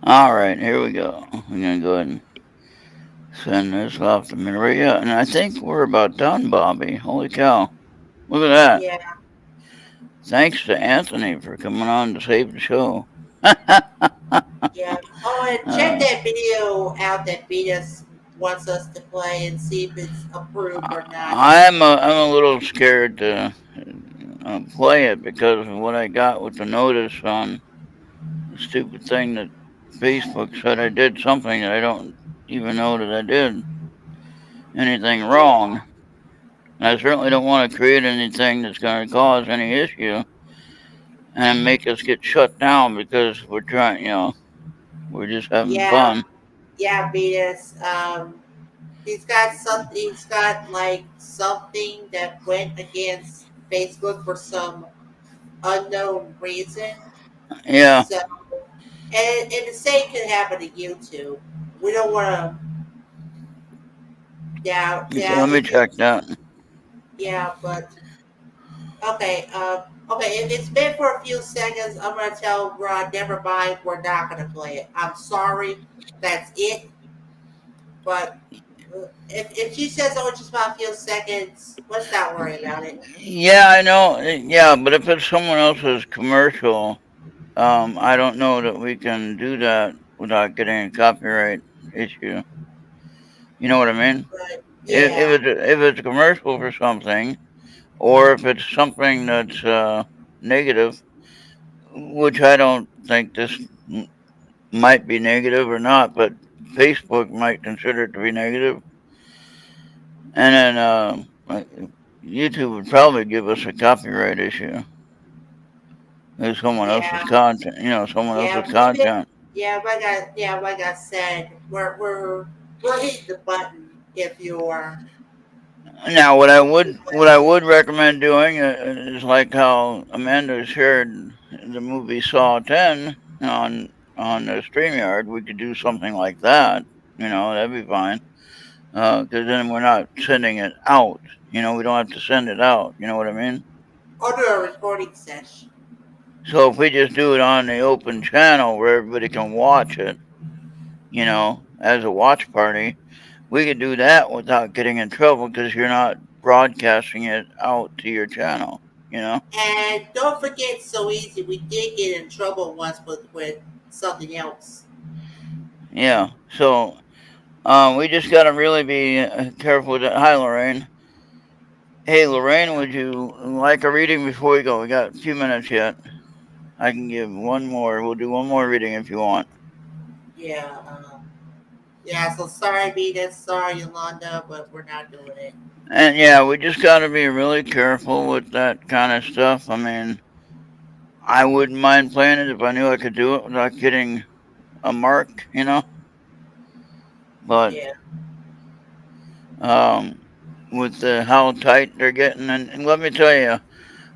All right, here we go. We're gonna go ahead and send this off to Maria, and I think we're about done, Bobby. Holy cow! Look at that. Yeah, Thanks to Anthony for coming on to save the show. yeah. Oh, and check uh, that video out that Venus wants us to play and see if it's approved or not. I'm a little scared to play it because of what I got with the notice on the stupid thing that Facebook said I did something that I don't even know that I did anything Yeah, wrong. And I certainly don't want to create anything that's going to cause any issue and make us get shut down because we're trying, we're just having yeah, fun. yeah, Venus. He's got something. He's got like something that went against Facebook for some unknown reason. Yeah, So, and the same could happen to YouTube. We don't want to. Yeah, okay, yeah. let me check that. Yeah, but okay. Okay. If it's been for a few seconds, I'm gonna tell Ron, never mind. We're not gonna play it. I'm sorry. That's it. But if she says, "Oh, it's just about a few seconds," let's not worry about it. Yeah, I know. Yeah, but if it's someone else's commercial, I don't know that we can do that without getting a copyright issue. You know what I mean? But yeah, If it's a commercial for something, or if it's something that's negative, which I don't think this might be negative or not, but Facebook might consider it to be negative, and then YouTube would probably give us a copyright issue. There's someone else's yeah, content, someone else's yeah. We've been, content. like I said, we're hitting the button if you're. Now, what I would recommend doing is like how Amanda shared the movie Saw 10 on the StreamYard. We could do something like that. That'd be fine. Because then we're not sending it out. We don't have to send it out. You know what I mean? Or do a recording session. So if we just do it on the open channel where everybody can watch it, as a watch party, we could do that without getting in trouble because you're not broadcasting it out to your channel. And don't forget, so easy. We did get in trouble once with something else. Yeah. So we just got to really be careful with that. Hi, Lorraine. Hey, Lorraine, would you like a reading before we go? We got a few minutes yet. I can give one more. We'll do one more reading if you want. Yeah. Yeah. So sorry, Venus. Sorry, Yolanda, but we're not doing it. And yeah, we just got to be really careful with that kind of stuff. I mean, I wouldn't mind playing it if I knew I could do it without getting a mark. But Yeah. um, with how tight they're getting, and let me tell you,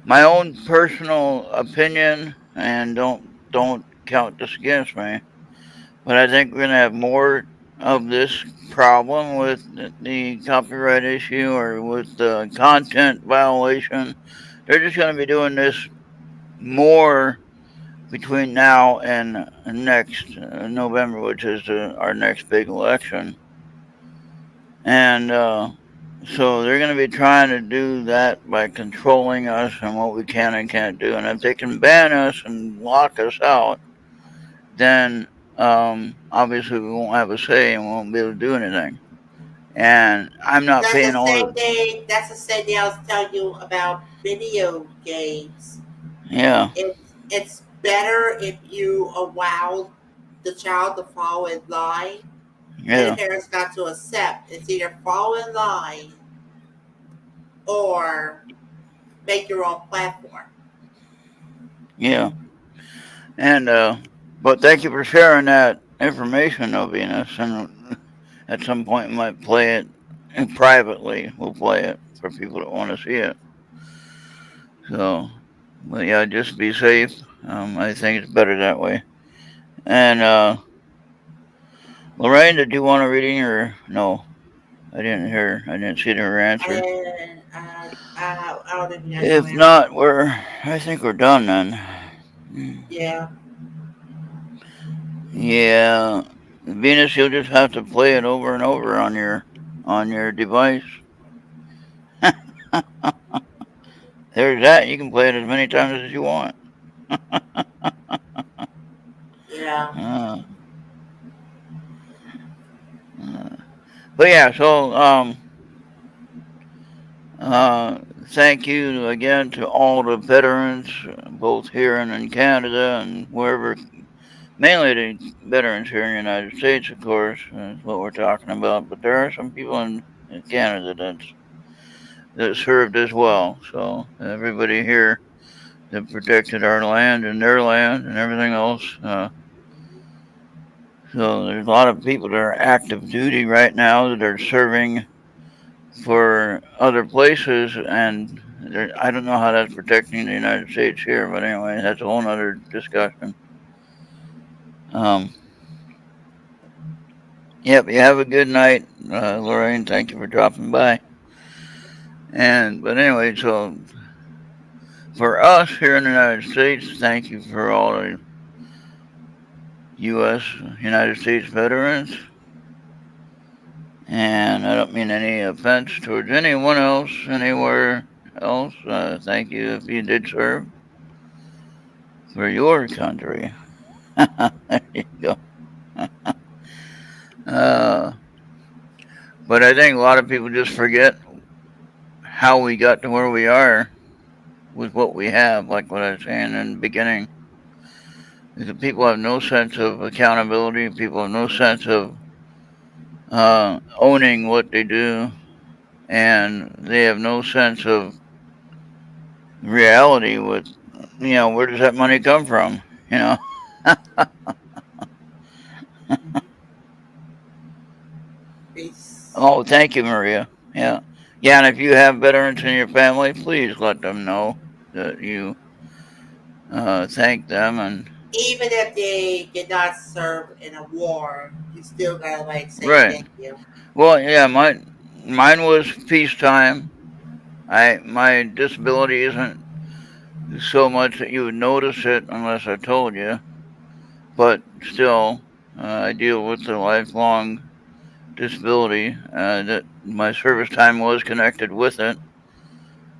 my own personal opinion, and don't count this against me, but I think we're gonna have more of this problem with the copyright issue or with the content violation. They're just gonna be doing this more between now and next November, which is our next big election. And so they're going to be trying to do that by controlling us and what we can and can't do. And if they can ban us and lock us out, then obviously we won't have a say and won't be able to do anything. And I'm not That's paying the all same the. thing. That's the same thing I was telling you about video games. Yeah, It's better if you allow the child to follow in line, and the yeah, parents got to accept. It's either follow in line or make your own platform. yeah. And but thank you for sharing that information, though, Venus. And at some point, we might play it privately. We'll play it for people that want to see it. So, but yeah, just be safe. I think it's better that way. And Lorraine, did you want a reading or no? I didn't hear. I didn't see her answer. And I don't know if you guys know If him. not, I think we're done then. Yeah. Yeah, Venus, you'll just have to play it over and over on your device. There's that. You can play it as many times as you want. Yeah. Uh, uh, but yeah, so uh, thank you again to all the veterans, both here and in Canada and wherever. Mainly the veterans here in the United States, of course, is what we're talking about. But there are some people in Canada that served as well. So everybody here that protected our land and their land and everything else. So there's a lot of people that are active duty right now that are serving for other places, and I don't know how that's protecting the United States here, but anyway, that's a whole other discussion. Um, yep, you have a good night, Lorraine. Thank you for dropping by. But anyway, so for us here in the United States, thank you for all the U.S. United States veterans. And I don't mean any offense towards anyone else, anywhere else. Thank you if you did serve for your country. There you go. uh, but I think a lot of people just forget how we got to where we are with what we have, like what I was saying in the beginning. Because people have no sense of accountability, people have no sense of owning what they do, and they have no sense of reality with, where does that money come from? You know. Peace. Oh, thank you, Maria. Yeah. Yeah, and if you have veterans in your family, please let them know that you thank them. And Even if they did not serve in a war, you still gotta like say right. thank you. Well, yeah, mine was peacetime. My disability isn't so much that you would notice it unless I told you, but still, I deal with the lifelong disability that my service time was connected with it.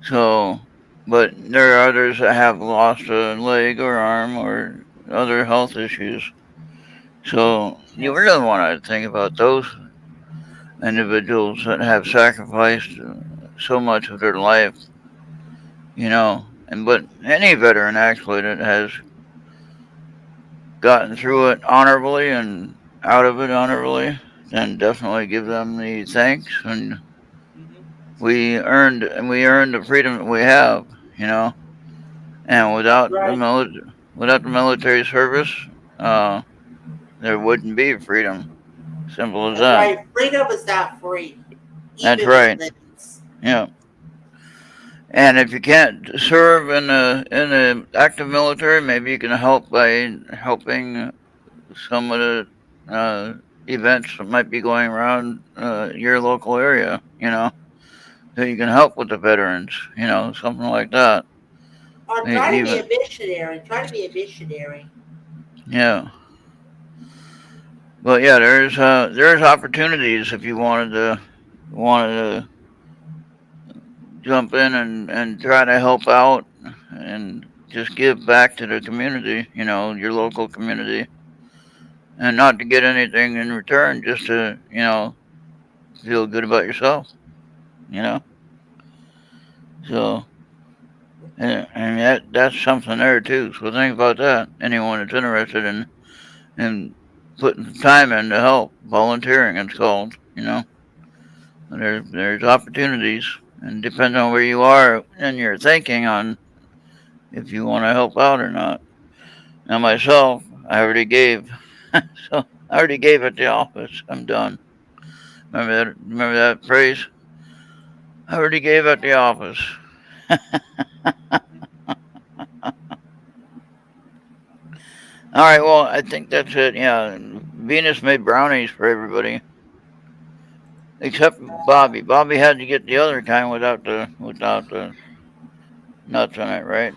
So, but there are others that have lost a leg or arm or other health issues. So you Yes. really want to think about those individuals that have sacrificed so much of their life, but any veteran actually that has gotten through it honorably and out of it honorably, then definitely give them the thanks. And Hmm. we earned the freedom that we have, you know. And That's without right. without the military service, uh, there wouldn't be freedom. Simple as That's that. right. Freedom is not free, That's even with right. limits. Yeah. And if you can't serve in the active military, maybe you can help by helping some of the events that might be going around your local area. So you can help with the veterans. Something like that. Or try to be Even a missionary. Try to be a missionary. yeah. But yeah, there's opportunities if you wanted to jump in and try to help out and just give back to the community, your local community, and not to get anything in return, just to feel good about yourself, you know. So and that's something there too. So think about that. Anyone that's interested in putting the time in to help, volunteering, it's called, There's opportunities, and depending on where you are in your thinking on if you want to help out or not. Now myself, I already gave, so I already gave at the office. I'm done. Remember that phrase? I already gave at the office. All right, well, I think that's it. Yeah, Venus made brownies for everybody except Bobby. Bobby had to get the other kind without the nuts in it, right?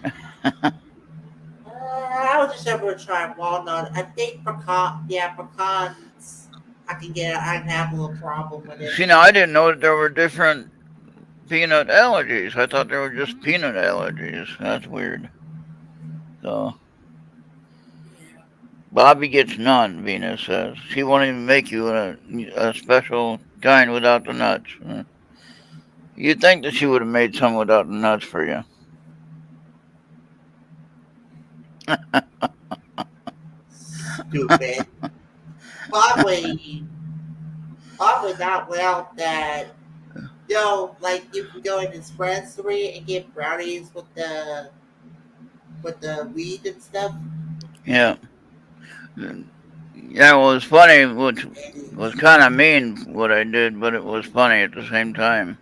I was just able to try walnut. I think pecan, yeah, pecans. I can have a little problem with it. See, now I didn't know that there were different peanut allergies. I thought there were just peanut allergies. That's weird. So Bobby gets none. Venus says she won't even make you a special kind without the nuts. You'd think that she would have made some without the nuts for you. Stupid. Probably, probably not well that like if you go in the dispensary and get brownies with the weed and stuff. Yeah. Yeah, well, it was funny, which It was is. kind of mean what I did, but it was funny at the same time.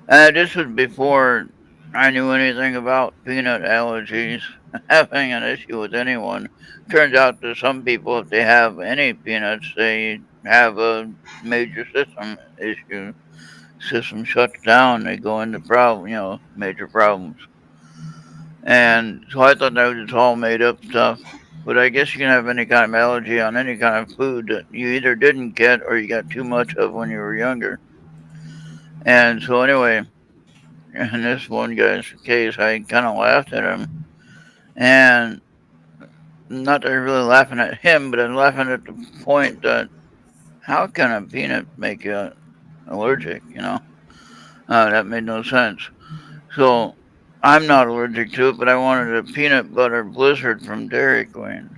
This was before I knew anything about peanut allergies, having an issue with anyone. Turns out that some people, if they have any peanuts, they have a major system issue. System shuts down, they go into major problems. And so I thought that was just all made up stuff. But I guess you can have any kind of allergy on any kind of food that you either didn't get or you got too much of when you were younger. And so anyway, in this one guy's case, I kind of laughed at him, and not that I'm really laughing at him, but I'm laughing at the point that how can a peanut make you allergic? That made no sense. So I'm not allergic to it, but I wanted a peanut butter blizzard from Dairy Queen,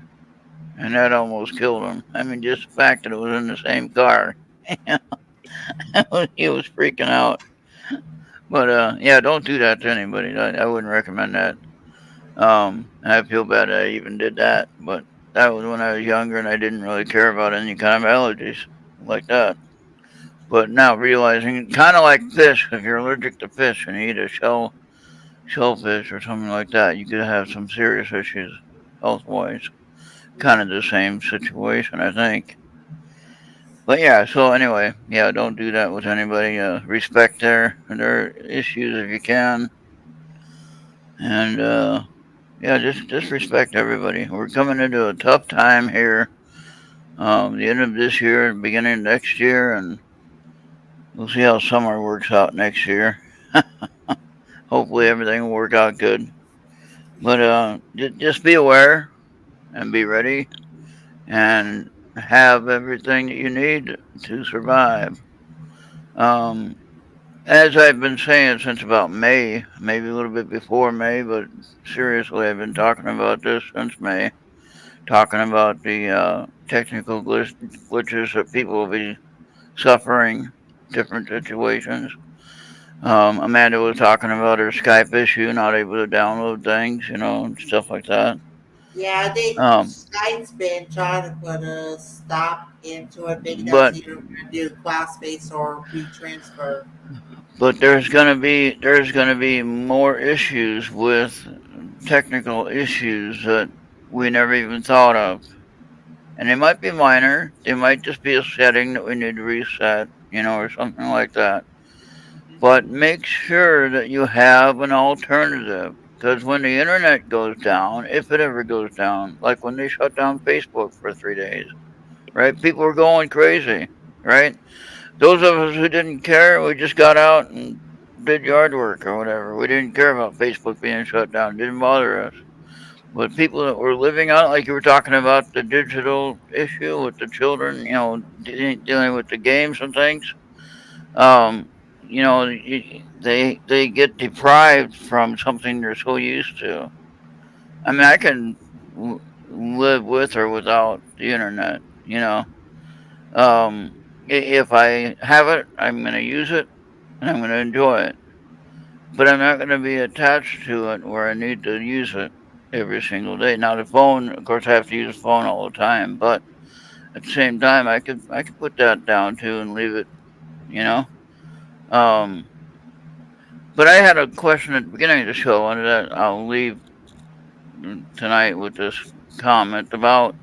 and that almost killed him. I mean, just the fact that it was in the same car, he was freaking out. But yeah, don't do that to anybody. I wouldn't recommend that. I feel bad I even did that, but that was when I was younger and I didn't really care about any kind of allergies like that. But now realizing, kind of like fish, if you're allergic to fish and you eat a shellfish or something like that, you could have some serious issues health wise. Kind of the same situation, I think. But yeah, so anyway, yeah, don't do that with anybody. Respect their issues if you can, and yeah, just respect everybody. We're coming into a tough time here. The end of this year, beginning of next year, and we'll see how summer works out next year. Hopefully, everything will work out good. But just be aware and be ready and have everything that you need to survive. Um, as I've been saying since about May, maybe a little bit before May, but seriously, I've been talking about this since May. Talking about the technical glitches that people will be suffering, different situations. Amanda was talking about her Skype issue, not able to download things, and stuff like that. Yeah, they Um, Skype's been trying to put a stop into it. Maybe that's but either going to do cloud space or retransfer. but there's gonna be more issues with technical issues that we never even thought of, and they might be minor. They might just be a setting that we need to reset, or something like that. But make sure that you have an alternative. Because when the internet goes down, if it ever goes down, like when they shut down Facebook for 3 days, right? People were going crazy, right? Those of us who didn't care, we just got out and did yard work or whatever. We didn't care about Facebook being shut down. It didn't bother us. But people that were living out, like you were talking about the digital issue with the children, dealing with the games and things, um, they get deprived from something they're so used to. I mean, I can live with or without the internet. If I have it, I'm going to use it and I'm going to enjoy it. But I'm not going to be attached to it where I need to use it every single day. Now the phone, of course, I have to use the phone all the time, but at the same time, I could put that down too and leave it. You know. But I had a question at the beginning of the show, and that I'll leave tonight with this comment about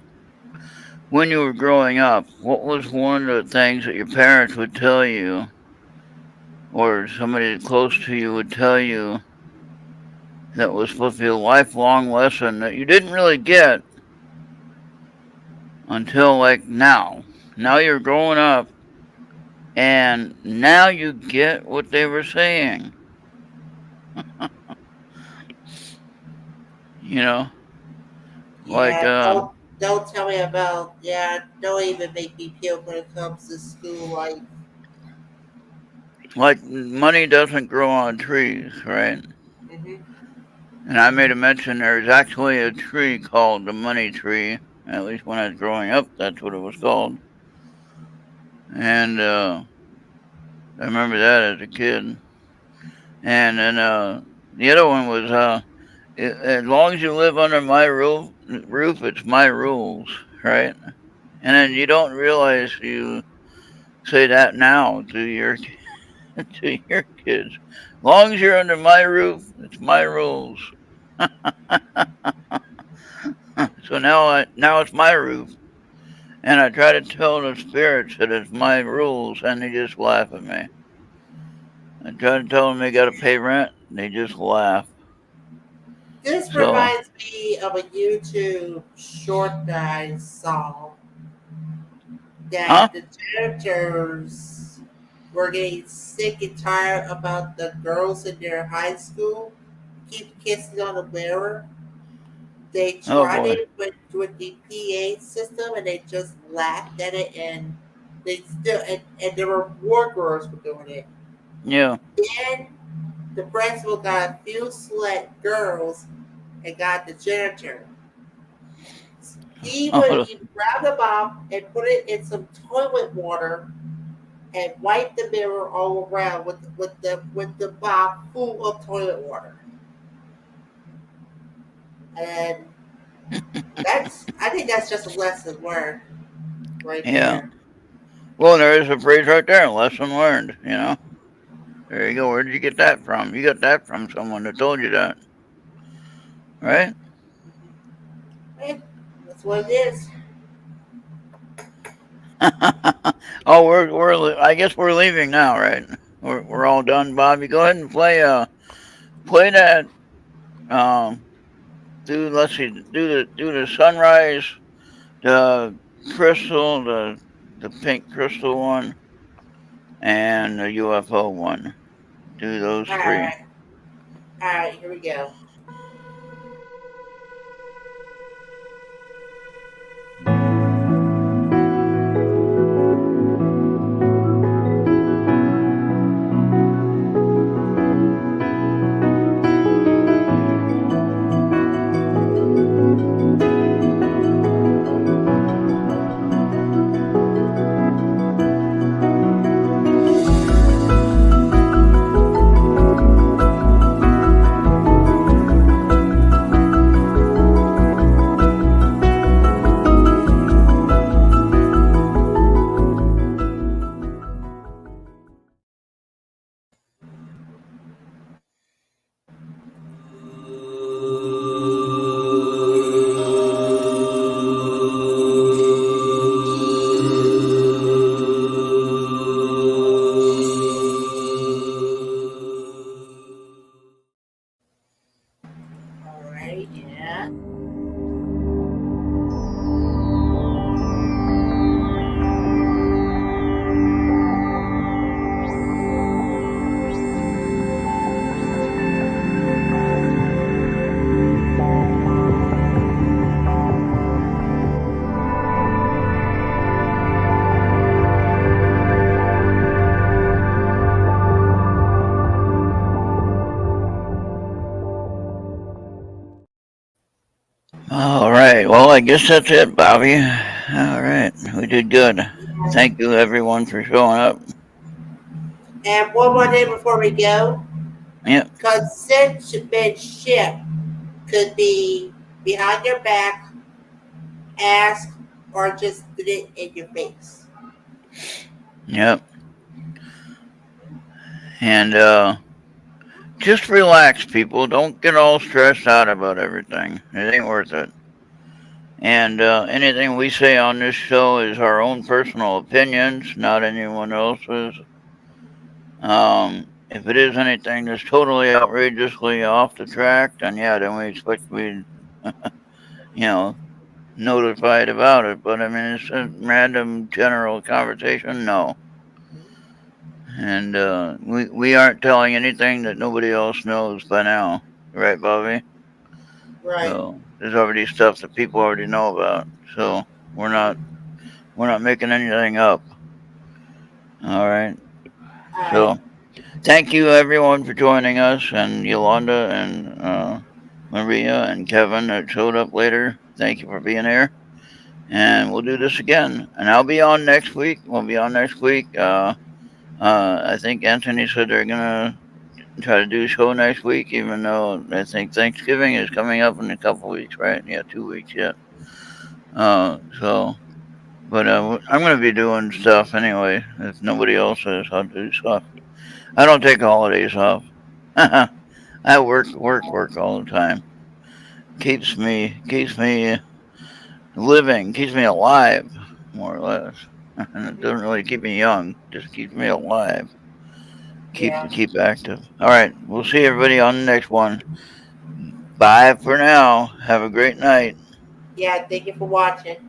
when you were growing up. What was one of the things that your parents would tell you, or somebody close to you would tell you, that was supposed to be a lifelong lesson that you didn't really get until like now? Now you're growing up, and now you get what they were saying. You know, like Yeah, don't tell me about, yeah, don't even make me feel when it comes to school life. money doesn't grow on trees, right? Hmm. And I made a mention there's actually a tree called the money tree. At least when I was growing up, that's what it was called. And I remember that as a kid. And then the other one was as long as you live under my roof, it's my rules, right? And then you don't realize you say that now to your to your kids. As long as you're under my roof, it's my rules. So now it's my roof, and I try to tell the spirits that it's my rules, and they just laugh at me. I try to tell them they got to pay rent, and they just laugh. This So, reminds me of a YouTube short that I saw huh? that the janitors were getting sick and tired about the girls in their high school keep kissing on the mirror. They Oh tried boy. it with the PA system and they just laughed at it, and they still and there were more girls were doing it. Yeah. Then the principal got a few select girls and got the janitor. Oh, He grabbed the mop and put it in some toilet water and wiped the mirror all around with the mop full of toilet water. And I think that's just a lesson learned right yeah. there. Well, there is a phrase right there. Lesson learned. You know. There you go. Where did you get that from? You got that from someone that told you that, right? Eh, that's what it is. Oh, I guess we're leaving now, right? We're all done, Bobby. Go ahead and play that. Um, let's see, do the sunrise, the crystal, the pink crystal one, and the UFO one. Do those All three. right, all right, here we go. All right, yeah. All right. Well, I guess that's it, Bobby. All right. We did good. Thank you, everyone, for showing up. And one more day before we go, Yep. consentmentship could be behind your back, ask, or just put it in your face. Yep. And just relax, people. Don't get all stressed out about everything. It ain't worth it. And anything we say on this show is our own personal opinions, not anyone else's. If it is anything that's totally outrageously off the track, then yeah, then we expect to be, you know, notified about it. But I mean, it's a random general conversation, no. And we aren't telling anything that nobody else knows by now, right, Bobby? Right. So there's already stuff that people already know about. So we're not making anything up. All right. So thank you everyone for joining us, and Yolanda and Maria and Kevin that showed up later. Thank you for being here. And we'll do this again. And I'll be on next week. We'll be on next week. I think Anthony said they're gonna try to do a show next week, even though I think Thanksgiving is coming up in a couple weeks, right? Yeah, 2 weeks yet. But I'm gonna be doing stuff anyway. If nobody else is, I'll do stuff. I don't take holidays off. I work all the time. Keeps me living, keeps me alive, more or less. And it doesn't really keep me young, just keeps me alive. Keep active. All right, we'll see everybody on the next one. Bye for now. Have a great night. Yeah, thank you for watching.